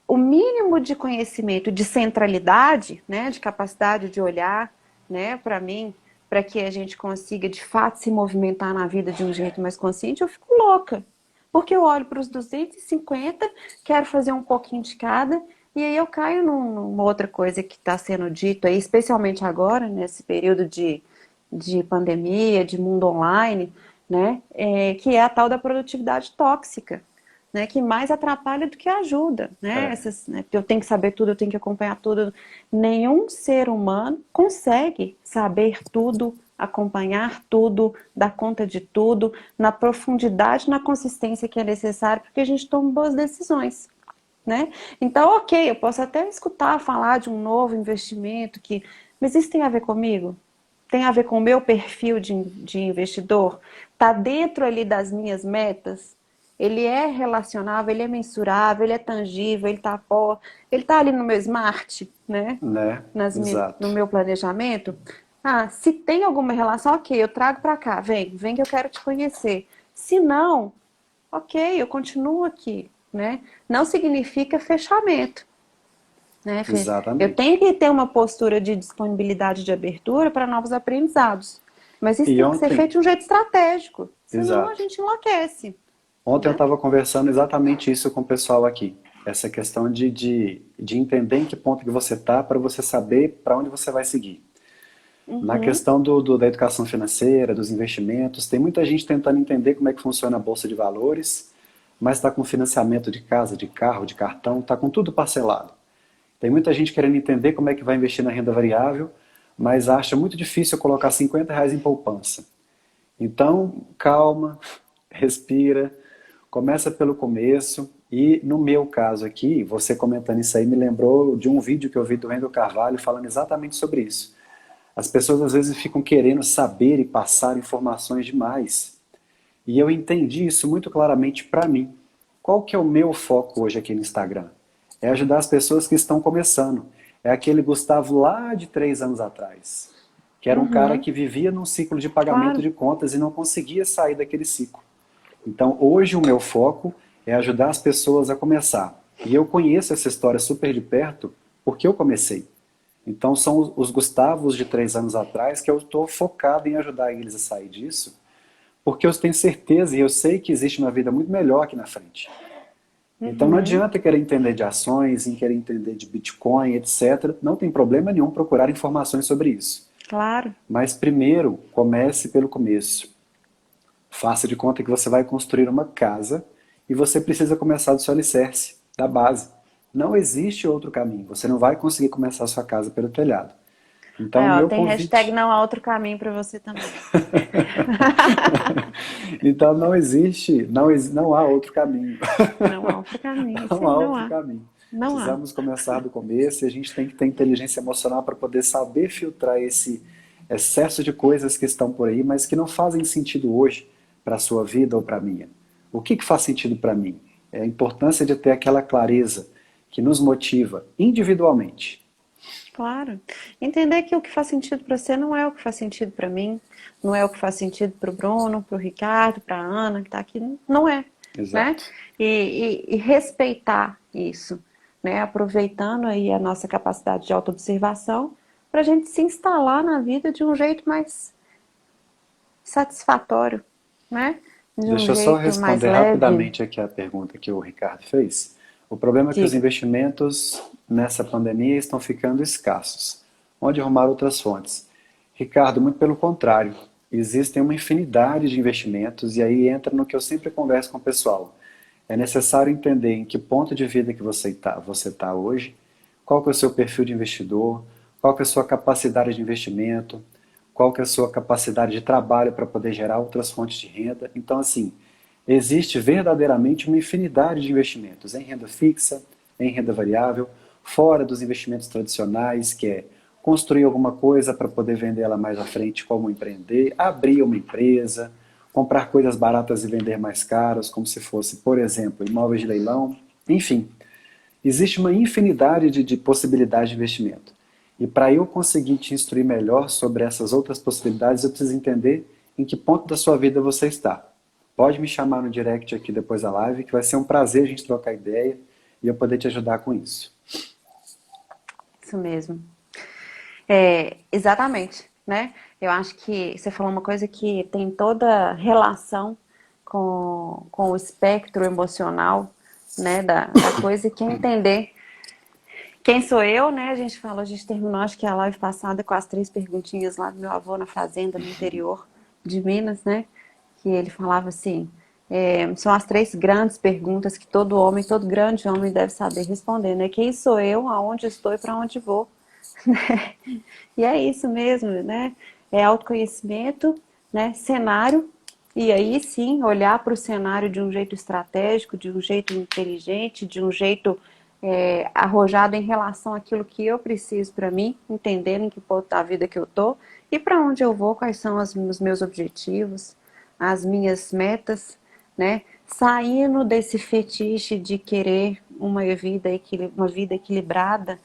o mínimo de conhecimento, de centralidade, né, de capacidade de olhar, né, para mim, para que a gente consiga de fato se movimentar na vida de um jeito mais consciente, eu fico louca. Porque eu olho para os 250, quero fazer um pouquinho de cada, e aí eu caio numa outra coisa que está sendo dito aí, especialmente agora, nesse período de pandemia, de mundo online, né, que é a tal da produtividade tóxica, né, que mais atrapalha do que ajuda, né? É, Eu tenho que saber tudo, eu tenho que acompanhar tudo. Nenhum ser humano consegue saber tudo, acompanhar tudo, dar conta de tudo, na profundidade, na consistência que é necessário, porque a gente toma boas decisões, né? Então, ok, eu posso até escutar falar de um novo investimento mas isso tem a ver comigo? Tem a ver com o meu perfil de investidor? Está dentro ali das minhas metas? Ele é relacionável, ele é mensurável, ele é tangível, ele tá ali no meu smart, né? né? No Exato. meu planejamento. Ah, se tem alguma relação, ok, eu trago para cá, vem que eu quero te conhecer. Se não, ok, eu continuo aqui, né? Não significa fechamento, né, Fê? Eu Exatamente. tenho que ter uma postura de disponibilidade de abertura para novos aprendizados. Mas isso E tem que ser ontem, feito de um jeito estratégico, senão a exato. gente enlouquece, Ontem eu né? estava conversando exatamente isso com o pessoal aqui. Essa questão de entender em que ponto que você está para você saber para onde você vai seguir. Na Uhum, questão da educação financeira, dos investimentos, tem muita gente tentando entender como é que funciona a bolsa de valores, mas está com financiamento de casa, de carro, de cartão, está com tudo parcelado. Tem muita gente querendo entender como é que vai investir na renda variável, mas acha muito difícil colocar R$ 50 em poupança. Então, calma, respira, começa pelo começo, E no meu caso aqui, você comentando isso aí me lembrou de um vídeo que eu vi do Wendel Carvalho falando exatamente sobre isso. As pessoas às vezes ficam querendo saber e passar informações demais. E eu entendi isso muito claramente para mim. Qual que é o meu foco hoje aqui no Instagram? É ajudar as pessoas que estão começando. É aquele Gustavo lá de 3 anos atrás, que era um cara Uhum, que vivia num ciclo de pagamento claro. de contas e não conseguia sair daquele ciclo. Então, hoje o meu foco é ajudar as pessoas a começar. E eu conheço essa história super de perto porque eu comecei. Então, são os Gustavos de 3 anos atrás que eu estou focado em ajudar eles a sair disso, porque eu tenho certeza e eu sei que existe uma vida muito melhor aqui na frente. Então, não Uhum, adianta querer entender de ações, em querer entender de Bitcoin, etc. Não tem problema nenhum procurar informações sobre isso. claro. Mas primeiro, comece pelo começo. Faça de conta que você vai construir uma casa e você precisa começar do seu alicerce, da base. Não existe outro caminho. Você não vai conseguir começar a sua casa pelo telhado. Então, Aí, o ó, meu tem hashtag convite. não há outro caminho para você também. Então, não existe, não há outro caminho. Não há outro caminho, Não sim, há não outro há. caminho. Não há. Precisamos começar do começo e a gente tem que ter inteligência emocional para poder saber filtrar esse excesso de coisas que estão por aí, mas que não fazem sentido hoje para a sua vida ou para a minha. O que faz sentido para mim? É a importância de ter aquela clareza que nos motiva individualmente. Claro. Entender que o que faz sentido para você não é o que faz sentido para mim, não é o que faz sentido para o Bruno, para o Ricardo, para a Ana, que está aqui, não é, né? Exato. E respeitar isso, né? Aproveitando aí a nossa capacidade de autoobservação para a gente se instalar na vida de um jeito mais satisfatório, né? De um Deixa eu só jeito mais responder leve. rapidamente aqui a pergunta que o Ricardo fez. O problema é que os Diga. investimentos nessa pandemia estão ficando escassos. Onde arrumar outras fontes? Ricardo, muito pelo contrário. Existem uma infinidade de investimentos e aí entra no que eu sempre converso com o pessoal. É necessário entender em que ponto de vida que você tá hoje, qual que é o seu perfil de investidor, qual que é a sua capacidade de investimento, qual que é a sua capacidade de trabalho para poder gerar outras fontes de renda. Então, assim, existe verdadeiramente uma infinidade de investimentos em renda fixa, em renda variável, fora dos investimentos tradicionais, que é construir alguma coisa para poder vender ela mais à frente, como empreender, abrir uma empresa, comprar coisas baratas e vender mais caras, como se fosse, por exemplo, imóveis de leilão, enfim. Existe uma infinidade de possibilidades de investimento. E para eu conseguir te instruir melhor sobre essas outras possibilidades, eu preciso entender em que ponto da sua vida você está. Pode me chamar no direct aqui depois da live, que vai ser um prazer a gente trocar ideia e eu poder te ajudar com isso. Isso mesmo. É, exatamente, né? Eu acho que você falou uma coisa que tem toda relação com o espectro emocional, né, da coisa, que é entender quem sou eu, né? A gente terminou, acho que a live passada com as 3 perguntinhas lá do meu avô na fazenda, no interior de Minas, né? Que ele falava assim, são as 3 grandes perguntas que todo homem, todo grande homem deve saber responder, né? Quem sou eu, aonde estou e para onde vou? E é isso mesmo, né? É autoconhecimento, né? Cenário, e aí sim olhar para o cenário de um jeito estratégico, de um jeito inteligente, de um jeito arrojado em relação àquilo que eu preciso para mim, entendendo em que ponto da vida que eu tô e para onde eu vou, quais são os meus objetivos, as minhas metas, né? Saindo desse fetiche de querer uma vida equilibrada,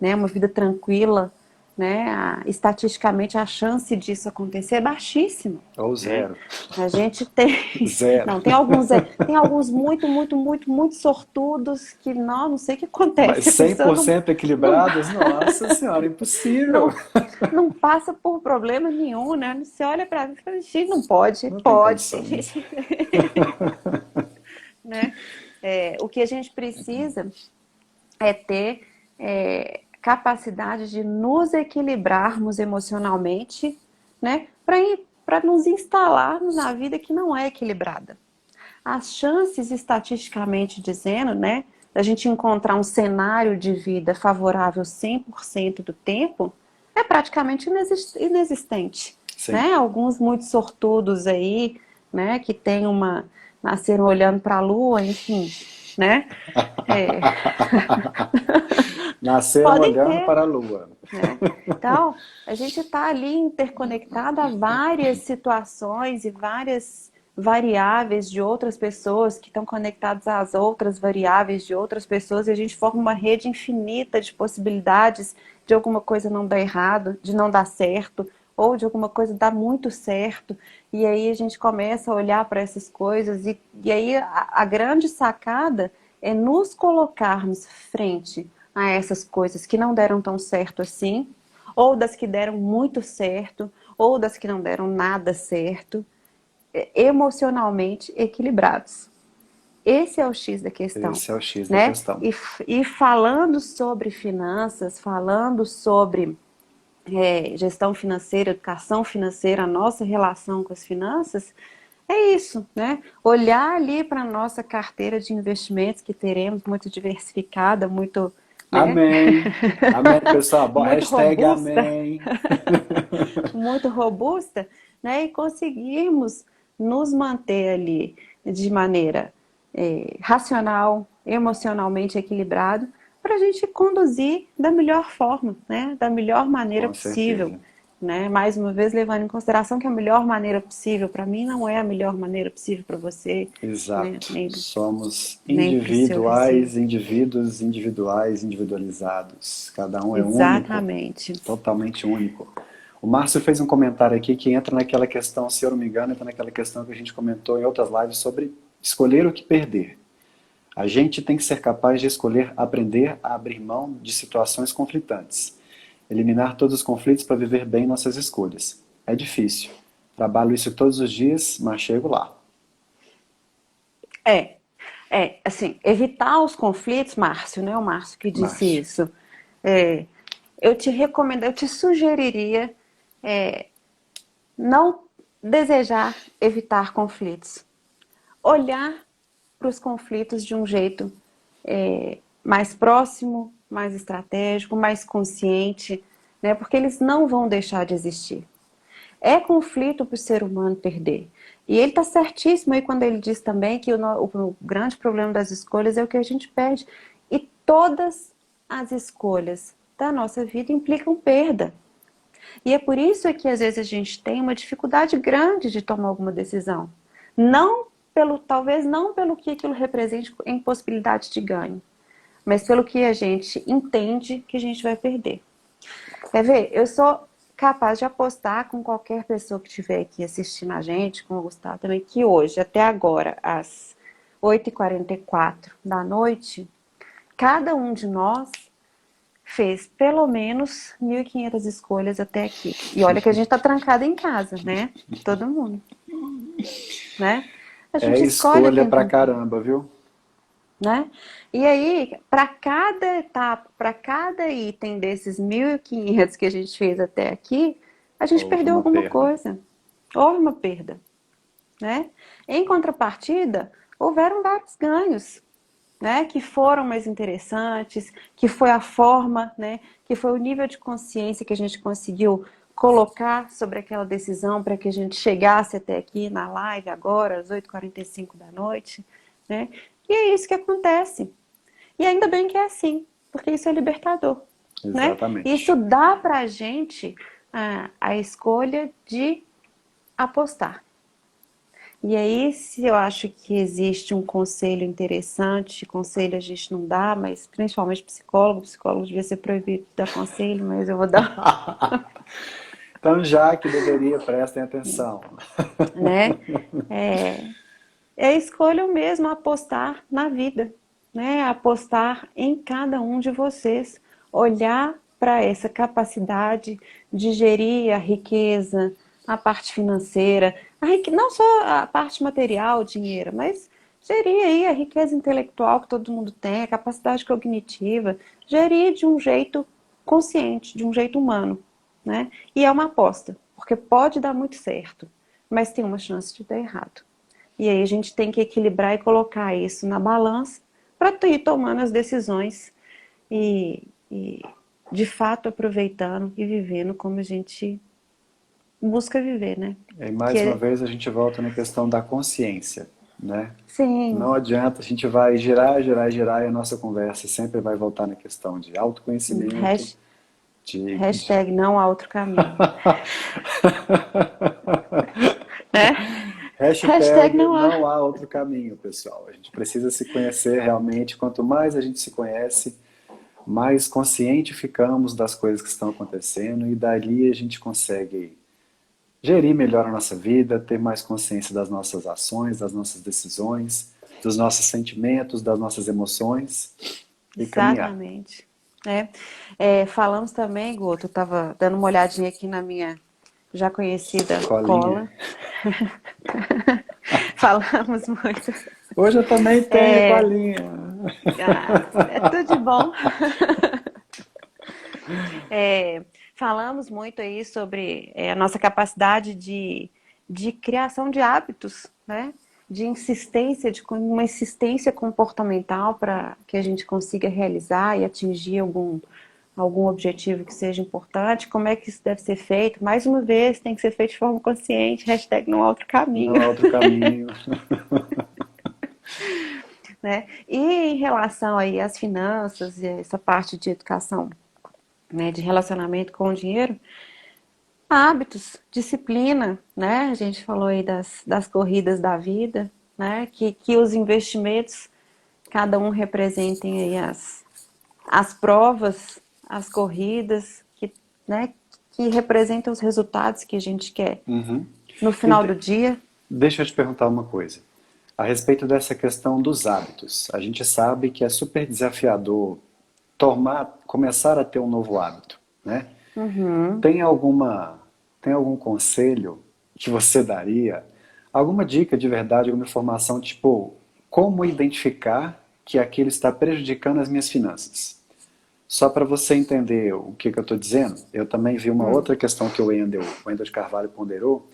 né? Uma vida tranquila, né? Estatisticamente a chance disso acontecer é baixíssima, Ou né? zero. A gente tem, Zero. não, tem alguns muito, muito, muito, muito sortudos que não sei o que Mas acontece, a pessoa 100% não, equilibrados? Nossa senhora, impossível. não, não passa por problema nenhum, né? Você olha para mim e fala, gente, não pode, Não tem pode, tem condições. gente, né? O que a gente precisa é ter capacidade de nos equilibrarmos emocionalmente, né? Para nos instalarmos na vida que não é equilibrada. As chances, estatisticamente dizendo, né, da gente encontrar um cenário de vida favorável 100% do tempo, é praticamente inexistente, Sim. né? Alguns muito sortudos aí, né, que nasceram olhando para a lua, enfim, né? É, Nasceram podem olhando ter, para a lua. né? Então, a gente está ali interconectado a várias situações e várias variáveis de outras pessoas que estão conectadas às outras variáveis de outras pessoas e a gente forma uma rede infinita de possibilidades de alguma coisa não dar errado, de não dar certo, ou de alguma coisa dar muito certo. E aí a gente começa a olhar para essas coisas e aí a grande sacada é nos colocarmos frente a essas coisas que não deram tão certo assim, ou das que deram muito certo, ou das que não deram nada certo, emocionalmente equilibrados. Esse é o X da questão, Esse é o X da né? questão. E falando sobre finanças, falando sobre gestão financeira, educação financeira, a nossa relação com as finanças, é isso, né? Olhar ali para a nossa carteira de investimentos que teremos muito diversificada, muito, né? Amém. Amém, pessoal. Muito Hashtag robusta, amém. muito robusta, né? E conseguirmos nos manter ali de maneira racional, emocionalmente equilibrado, para a gente conduzir da melhor forma, né? Da melhor maneira Com possível. certeza. Né? Mais uma vez, levando em consideração que a melhor maneira possível para mim não é a melhor maneira possível para você, né? Exato. Somos Nem para o seu vizinho. individuais, indivíduos individuais, individualizados. Cada um é único, Exatamente. totalmente único. O Márcio fez um comentário aqui que entra naquela questão, se eu não me engano, entra naquela questão que a gente comentou em outras lives sobre escolher o que perder. A gente tem que ser capaz de escolher aprender a abrir mão de situações conflitantes. Eliminar todos os conflitos para viver bem nossas escolhas. É difícil. Trabalho isso todos os dias, mas chego lá. É, assim, evitar os conflitos, Márcio, né? O Márcio que disse Márcio. isso. É, eu te recomendo, eu te sugeriria não desejar evitar conflitos. Olhar para os conflitos de um jeito mais próximo, mais estratégico, mais consciente, né? Porque eles não vão deixar de existir. É conflito para o ser humano perder. E ele está certíssimo aí quando ele diz também que o grande problema das escolhas é o que a gente perde. E todas as escolhas da nossa vida implicam perda. E é por isso que às vezes a gente tem uma dificuldade grande de tomar alguma decisão. Não talvez não pelo que aquilo represente em possibilidade de ganho, mas pelo que a gente entende que a gente vai perder. Quer ver? Eu sou capaz de apostar com qualquer pessoa que estiver aqui assistindo a gente, com o Gustavo também, que hoje, até agora, às 8h44 da noite, cada um de nós fez pelo menos 1.500 escolhas até aqui. E olha que a gente está trancado em casa, né? Todo mundo, né? A É gente escolhe o escolha tempo pra inteiro, caramba, viu? né? E aí, para cada etapa, para cada item desses 1.500 que a gente fez até aqui, a gente Houve perdeu uma alguma perda. coisa. Houve uma perda, né? Em contrapartida, houveram vários ganhos, né? Que foram mais interessantes, que foi a forma, né? Que foi o nível de consciência que a gente conseguiu colocar sobre aquela decisão para que a gente chegasse até aqui na live agora, às 8h45 da noite, né? E é isso que acontece. E ainda bem que é assim, porque isso é libertador, né? Isso Exatamente. dá pra gente a escolha de apostar. E aí, se eu acho que existe um conselho interessante, conselho a gente não dá, mas principalmente psicólogo devia ser proibido de dar conselho, mas eu vou dar, Então, já que deveria, prestem atenção. né? É, escolham mesmo apostar na vida, né? Apostar em cada um de vocês, olhar para essa capacidade de gerir a riqueza, a parte financeira, não só a parte material, o dinheiro, mas gerir aí a riqueza intelectual que todo mundo tem, a capacidade cognitiva, gerir de um jeito consciente, de um jeito humano, né? E é uma aposta, porque pode dar muito certo, mas tem uma chance de dar errado. E aí a gente tem que equilibrar e colocar isso na balança para ir tomando as decisões e de fato aproveitando e vivendo como a gente busca viver, né? E Que mais uma vez a gente volta na questão da consciência. né? Sim. Não adianta, a gente vai girar, girar, girar e a nossa conversa sempre vai voltar na questão de autoconhecimento, Hash- de... Hashtag não há outro caminho. Né? Hashtag Hashtag não há. não há outro caminho, pessoal. A gente precisa se conhecer realmente. Quanto mais a gente se conhece, mais consciente ficamos das coisas que estão acontecendo e dali a gente consegue gerir melhor a nossa vida, ter mais consciência das nossas ações, das nossas decisões, dos nossos sentimentos, das nossas emoções e caminhar. Exatamente. É. Falamos também, Guto, eu estava dando uma olhadinha aqui na minha já conhecida Colinha. cola. Falamos muito. Hoje eu também tenho É, colinha. é tudo de bom. É, falamos muito aí sobre a nossa capacidade de criação de hábitos, né? De insistência, de uma insistência comportamental para que a gente consiga realizar e atingir algum objetivo que seja importante. Como é que isso deve ser feito? Mais uma vez, tem que ser feito de forma consciente, hashtag não há outro caminho. Não há outro caminho. Né? E em relação aí às finanças e essa parte de educação, né, de relacionamento com o dinheiro, hábitos, disciplina, né? A gente falou aí das corridas da vida, né? Que os investimentos, cada um representem aí as provas, as corridas, né? Que representam os resultados que a gente quer Uhum. no E final do dia. deixa eu te perguntar uma coisa. A respeito dessa questão dos hábitos. A gente sabe que é super desafiador começar a ter um novo hábito, né? Uhum. Tem alguma, tem algum conselho que você daria? Alguma dica de verdade, alguma informação, tipo, como identificar que aquilo está prejudicando as minhas finanças? Só para você entender o que eu estou dizendo, eu também vi uma Hum. outra questão que o Wendel de Carvalho ponderou,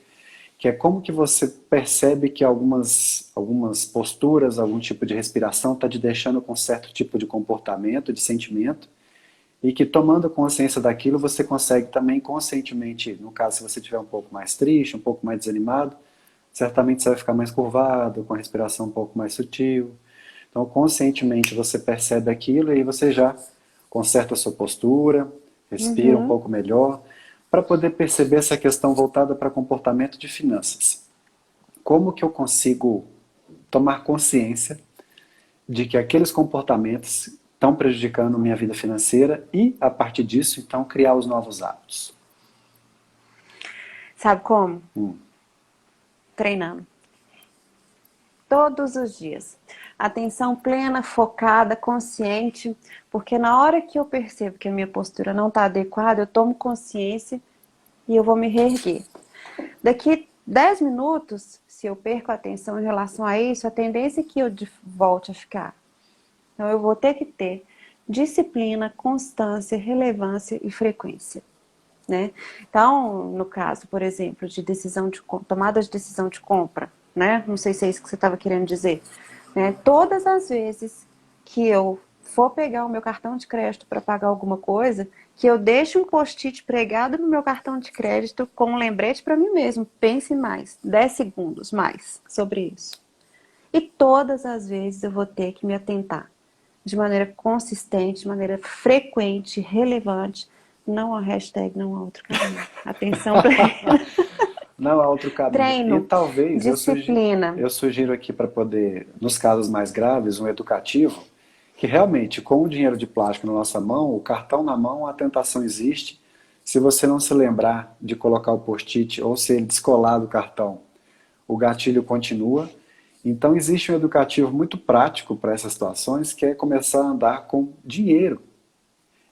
que é como que você percebe que algumas posturas, algum tipo de respiração está te deixando com certo tipo de comportamento, de sentimento, e que tomando consciência daquilo você consegue também conscientemente, no caso se você estiver um pouco mais triste, um pouco mais desanimado, certamente você vai ficar mais curvado, com a respiração um pouco mais sutil. Então conscientemente você percebe aquilo e aí você já conserta a sua postura, respira um Uhum. pouco melhor, para poder perceber essa questão voltada para comportamento de finanças. Como que eu consigo tomar consciência de que aqueles comportamentos estão prejudicando minha vida financeira e, a partir disso, então, criar os novos hábitos? Sabe como? Hum. Treinando. Todos os dias. Atenção plena, focada, consciente, porque na hora que eu percebo que a minha postura não está adequada, eu tomo consciência e eu vou me reerguer. Daqui 10 minutos, se eu perco a atenção em relação a isso, a tendência é que eu volte a ficar. Então eu vou ter que ter disciplina, constância, relevância e frequência. Né? Então, no caso, por exemplo, de tomada de decisão de compra, né? Não sei se é isso que você estava querendo dizer. Né? Todas as vezes que eu for pegar o meu cartão de crédito para pagar alguma coisa, que eu deixe um post-it pregado no meu cartão de crédito com um lembrete para mim mesmo. Pense mais, 10 segundos mais sobre isso. E todas as vezes eu vou ter que me atentar de maneira consistente, de maneira frequente, relevante. Não há hashtag, não há outro caminho. Atenção plena. Não há outro caminho. E Treino, talvez disciplina. eu sugiro aqui para poder, nos casos mais graves, um educativo, que realmente, com o dinheiro de plástico na nossa mão, o cartão na mão, a tentação existe. Se você não se lembrar de colocar o post-it ou se ele descolar do cartão, o gatilho continua. Então existe um educativo muito prático para essas situações, que é começar a andar com dinheiro.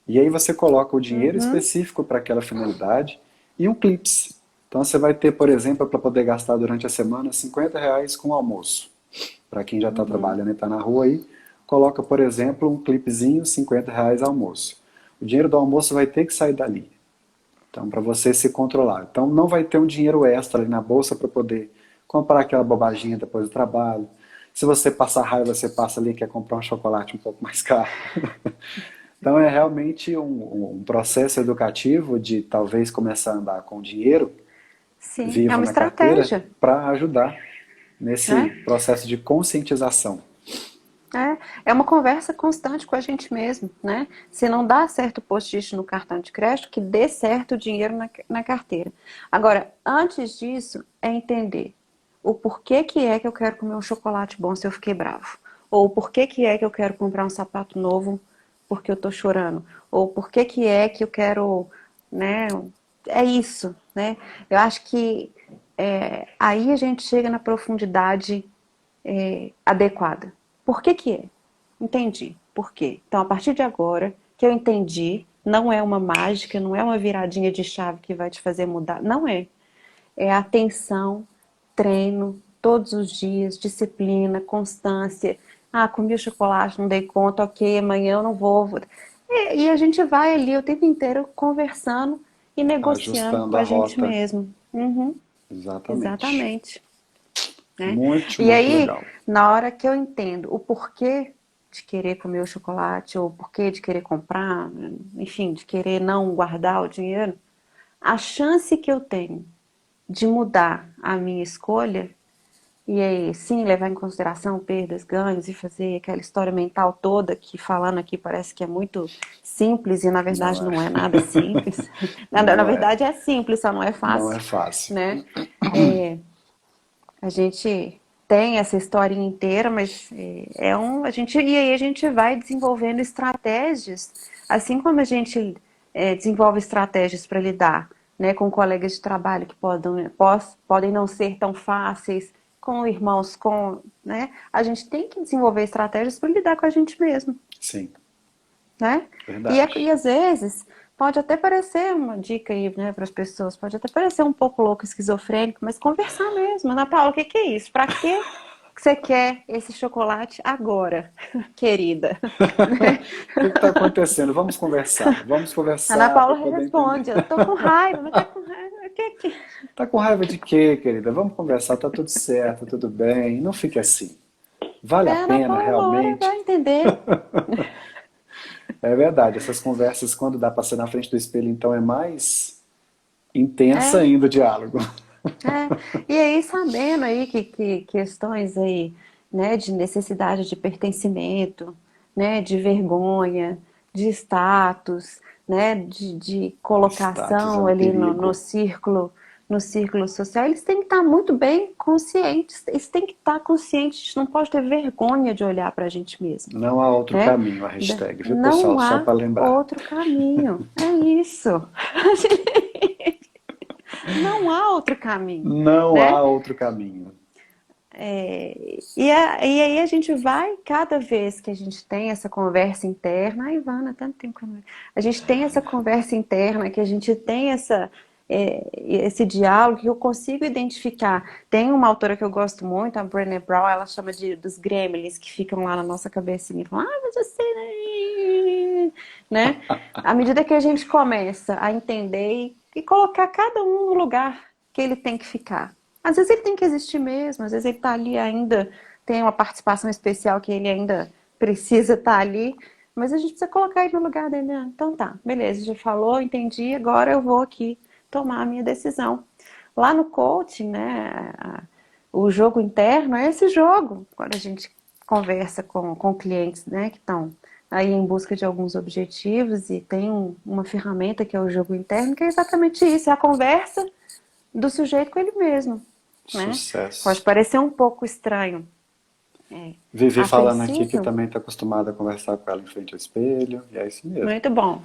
E aí você coloca o dinheiro Uhum, específico para aquela finalidade e um clips. Então você vai ter, por exemplo, para poder gastar durante a semana R$ 50 com almoço. Para quem já está uhum. trabalhando e está na rua aí, coloca, por exemplo, um clipezinho, R$ 50 almoço. O dinheiro do almoço vai ter que sair dali. Então, para você se controlar. Então, não vai ter um dinheiro extra ali na bolsa para poder comprar aquela bobaginha depois do trabalho. Se você passar raiva, você passa ali e quer comprar um chocolate um pouco mais caro. Então, é realmente um processo educativo de talvez começar a andar com dinheiro Sim, é vivo uma na carteira estratégia. para ajudar, nesse né? processo de conscientização. É uma conversa constante com a gente mesmo, né? Se não dá certo o post-it no cartão de crédito, que dê certo o dinheiro na carteira. Agora, antes disso, é entender o porquê que é que eu quero comer um chocolate bom se eu fiquei bravo. Ou o porquê que é que eu quero comprar um sapato novo porque eu tô chorando. Ou porquê que é que eu quero, né? É isso, né? Eu acho que aí a gente chega na profundidade adequada. Por que que é? Entendi. Por quê? Então, a partir de agora que eu entendi, não é uma mágica, não é uma viradinha de chave que vai te fazer mudar. Não é. É atenção, treino, todos os dias, disciplina, constância. Ah, comi o chocolate, não dei conta, ok, amanhã eu não vou. E a gente vai ali o tempo inteiro conversando e negociando com Ajustando a a gente rota. mesmo. Uhum, Exatamente. exatamente. Né? Muito, E muito aí, legal. na hora que eu entendo o porquê de querer comer o chocolate, ou o porquê de querer comprar, enfim, de querer não guardar o dinheiro, a chance que eu tenho de mudar a minha escolha, e aí sim levar em consideração perdas, ganhos e fazer aquela história mental toda que falando aqui parece que é muito simples e na verdade Não é. não é nada simples. Na Não é. verdade é simples, só não é Não é fácil, fácil. né? A gente tem essa historinha inteira, mas e aí a gente vai desenvolvendo estratégias, assim como a gente desenvolve estratégias para lidar, né, com colegas de trabalho que podem não ser tão fáceis, com irmãos, né, a gente tem que desenvolver estratégias para lidar com a gente mesmo, Sim, né? E verdade. às vezes pode até parecer uma dica aí, né, para as pessoas, pode até parecer um pouco louco, esquizofrênico, mas conversar mesmo. Ana Paula, o que que é isso? Para que você quer esse chocolate agora, querida? O que está acontecendo? Vamos conversar. Vamos Ana conversar para Paula poder entender. responde, eu tô com raiva, mas tá com raiva, o que que... Tá com raiva de quê, querida? Vamos conversar, tá tudo certo, tudo bem. Não fique assim. Vale a Ana pena Paula uma hora realmente? vai entender. É verdade, essas conversas, quando dá para ser na frente do espelho, então é mais intensa É, ainda o diálogo. E aí, sabendo aí que questões aí, né, de necessidade de pertencimento, né, de vergonha, de status, né, de Status é colocação um ali no perigo. círculo social, eles têm que estar muito bem conscientes, eles têm que estar conscientes, a gente não pode ter vergonha de olhar para a gente mesmo, Não há outro né? caminho, a hashtag, viu, pessoal? Não Só há para lembrar. outro caminho, é isso. Não há outro caminho, Não né? há outro caminho. E aí a gente vai, cada vez que a gente tem essa conversa interna, ai, Ivana, tanto tempo que eu não... A gente tem essa conversa interna, que a gente tem esse diálogo, que eu consigo identificar. Tem uma autora que eu gosto muito, a Brené Brown, ela chama dos gremlins, que ficam lá na nossa cabecinha, e falam, mas você... Né? À medida que a gente começa a entender e colocar cada um no lugar que ele tem que ficar. Às vezes ele tem que existir mesmo, às vezes ele está ali ainda, tem uma participação especial que ele ainda precisa estar ali, mas a gente precisa colocar ele no lugar dele. Né? Então tá, beleza, já falou, entendi, agora eu vou aqui tomar a minha decisão. Lá no coaching, né, o jogo interno é esse jogo, quando a gente conversa com clientes, né, que estão aí em busca de alguns objetivos e tem uma ferramenta que é o jogo interno, que é exatamente isso, é a conversa do sujeito com ele mesmo, né? Pode Sucesso. parecer um pouco estranho. Vivi A falando aqui que princípio, também está acostumada a conversar com ela em frente ao espelho, e é isso mesmo. muito bom.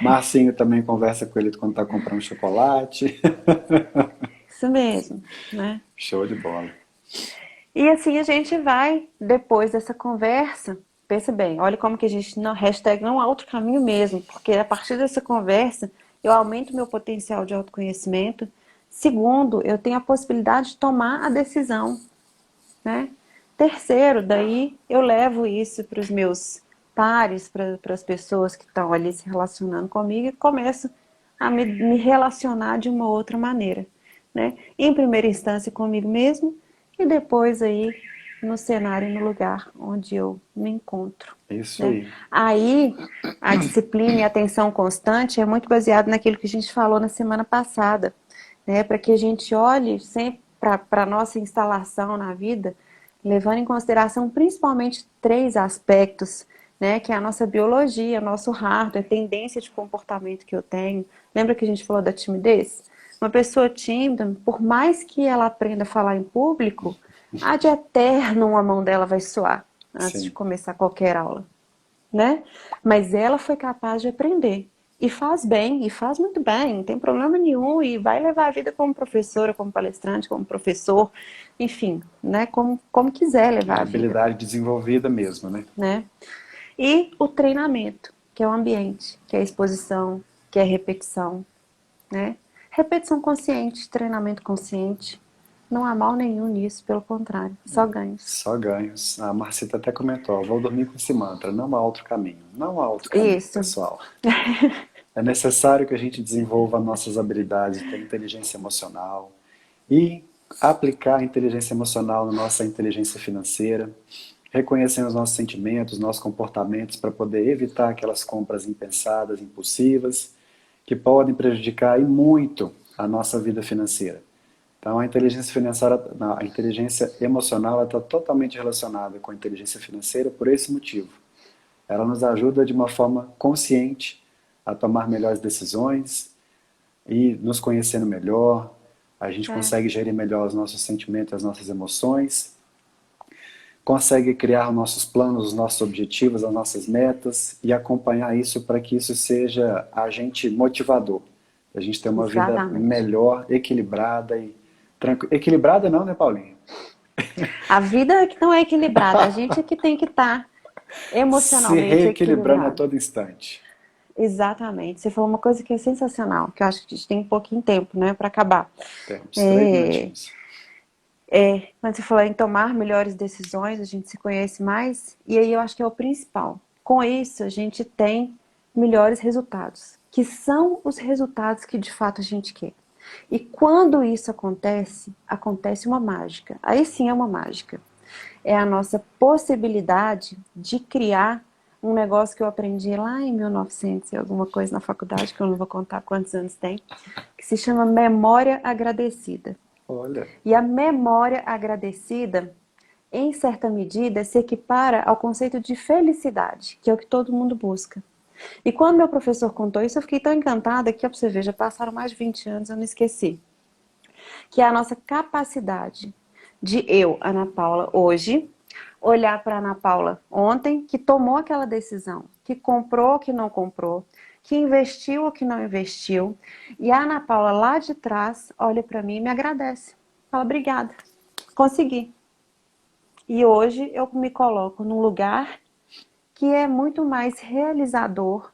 Marcinho também conversa com ele quando está comprando chocolate. Isso mesmo, né? Show de bola. E assim a gente vai, depois dessa conversa, pensa bem, olha como que a gente não, hashtag não há outro caminho mesmo, porque a partir dessa conversa eu aumento meu potencial de autoconhecimento. Segundo, eu tenho a possibilidade de tomar a decisão, né? Terceiro, daí eu levo isso para os meus pares, para as pessoas que estão ali se relacionando comigo e começo a me relacionar de uma outra maneira, né? Em primeira instância comigo mesmo e depois aí no cenário e no lugar onde eu me encontro, Isso né? aí. Aí a disciplina e a atenção constante é muito baseado naquilo que a gente falou na semana passada, né? Para que a gente olhe sempre para a nossa instalação na vida, levando em consideração principalmente três aspectos, né, que é a nossa biologia, o nosso hardware, a tendência de comportamento que eu tenho. Lembra que a gente falou da timidez? Uma pessoa tímida, por mais que ela aprenda a falar em público, há de eterno a mão dela vai suar antes de Sim. começar qualquer aula, né? Mas ela foi capaz de aprender. E faz bem, e faz muito bem, não tem problema nenhum, e vai levar a vida como professora, como palestrante, como professor, enfim, né? Como quiser É levar a a vida, habilidade desenvolvida mesmo, né? né? E o treinamento, que é o ambiente, que é a exposição, que é a repetição, né? Repetição consciente, treinamento consciente. Não há mal nenhum nisso, pelo contrário, só ganhos. Só ganhos. A Marcita até comentou, ó, vou dormir com esse mantra, não há outro caminho. Não há outro caminho, Isso, pessoal. É necessário que a gente desenvolva nossas habilidades, ter inteligência emocional e aplicar a inteligência emocional na nossa inteligência financeira, reconhecendo os nossos sentimentos, nossos comportamentos para poder evitar aquelas compras impensadas, impulsivas, que podem prejudicar e muito a nossa vida financeira. Então, a inteligência financeira, não, a inteligência emocional está totalmente relacionada com a inteligência financeira por esse motivo. Ela nos ajuda de uma forma consciente a tomar melhores decisões e nos conhecendo melhor. A gente é, consegue gerir melhor os nossos sentimentos, as nossas emoções, consegue criar os nossos planos, os nossos objetivos, as nossas metas e acompanhar isso para que isso seja agente motivador. A gente ter uma vida exatamente. melhor, equilibrada e tranquila. Equilibrada não, né, Paulinho? A vida que não é equilibrada, a gente é que tem que estar Se emocionalmente reequilibrando a equilibrado. todo instante. Exatamente. Você falou uma coisa que é sensacional, que eu acho que a gente tem um pouquinho tempo, né, para acabar. Temos 3 minutinhos. É, quando você falou em tomar melhores decisões, a gente se conhece mais, e aí eu acho que é o principal. Com isso, a gente tem melhores resultados, que são os resultados que de fato a gente quer. E quando isso acontece, acontece uma mágica. Aí sim é uma mágica. É a nossa possibilidade de criar um negócio que eu aprendi lá em 1900 e alguma coisa na faculdade, que eu não vou contar quantos anos tem, que se chama memória agradecida. Olha, E a memória agradecida, em certa medida, se equipara ao conceito de felicidade, que é o que todo mundo busca. E quando meu professor contou isso, eu fiquei tão encantada que, ó, pra você ver, já passaram mais de 20 anos, eu não esqueci. Que é a nossa capacidade de eu, Ana Paula, hoje, olhar para Ana Paula ontem, que tomou aquela decisão, que comprou ou que não comprou, que investiu ou que não investiu, e a Ana Paula lá de trás olha para mim e me agradece. Fala, obrigada, consegui. E hoje eu me coloco num lugar que é muito mais realizador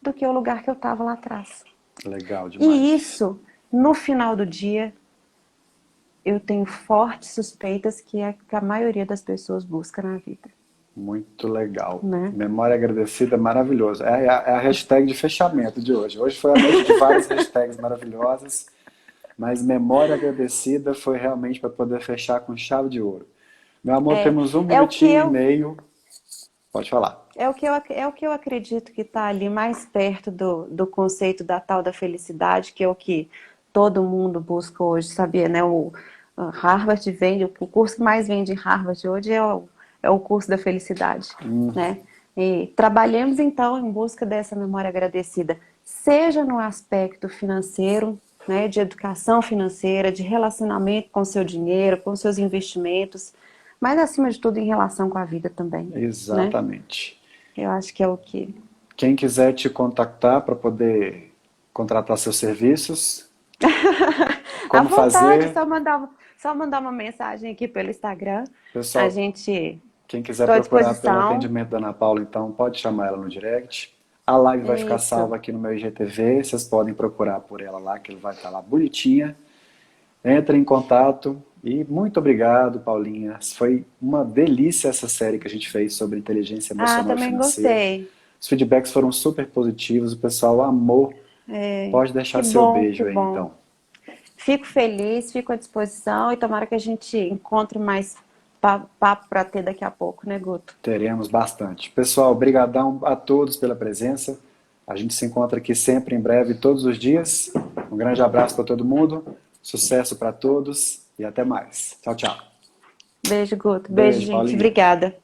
do que o lugar que eu estava lá atrás. legal E demais. isso, no final do dia, eu tenho fortes suspeitas que é que a maioria das pessoas busca na vida, Muito legal. né? Memória agradecida, maravilhoso. É a hashtag de fechamento de hoje. Hoje foi a noite de várias hashtags maravilhosas, mas memória agradecida foi realmente para poder fechar com chave de ouro. Meu amor, É, temos um é o que minutinho e eu meio. Pode falar. é o que eu acredito que está ali mais perto do conceito da tal da felicidade, que é o que todo mundo busca hoje, sabia, né? O Harvard vende, o curso que mais vende em Harvard hoje é o curso da felicidade, né? E trabalhemos então em busca dessa memória agradecida, seja no aspecto financeiro, né, de educação financeira, de relacionamento com o seu dinheiro, com seus investimentos, mas acima de tudo em relação com a vida também, né? Exatamente. Eu acho que é o que. Quem quiser te contactar para poder contratar seus serviços, À como vontade, fazer? só mandar uma mensagem aqui pelo Instagram. A Pessoal, gente. quem quiser Estou à procurar pelo disposição. atendimento da Ana Paula, então pode chamar ela no direct. A live vai ficar Isso. salva aqui no meu IGTV, vocês podem procurar por ela lá, que ele vai estar lá bonitinha. Entre em contato e muito obrigado, Paulinha. Foi uma delícia essa série que a gente fez sobre inteligência Ah, emocional e também financeira. gostei. Os feedbacks foram super positivos, o pessoal amou. Pode deixar Que seu bom, que beijo aí, bom. então. Fico feliz, fico à disposição e tomara que a gente encontre mais papo para ter daqui a pouco, né, Guto? Teremos bastante. Pessoal, brigadão a todos pela presença. A gente se encontra aqui sempre em breve, todos os dias. Um grande abraço para todo mundo. Sucesso para todos e até mais. Tchau, tchau. Beijo, Guto. Beijo, Beijo, gente. Paulinha. Obrigada.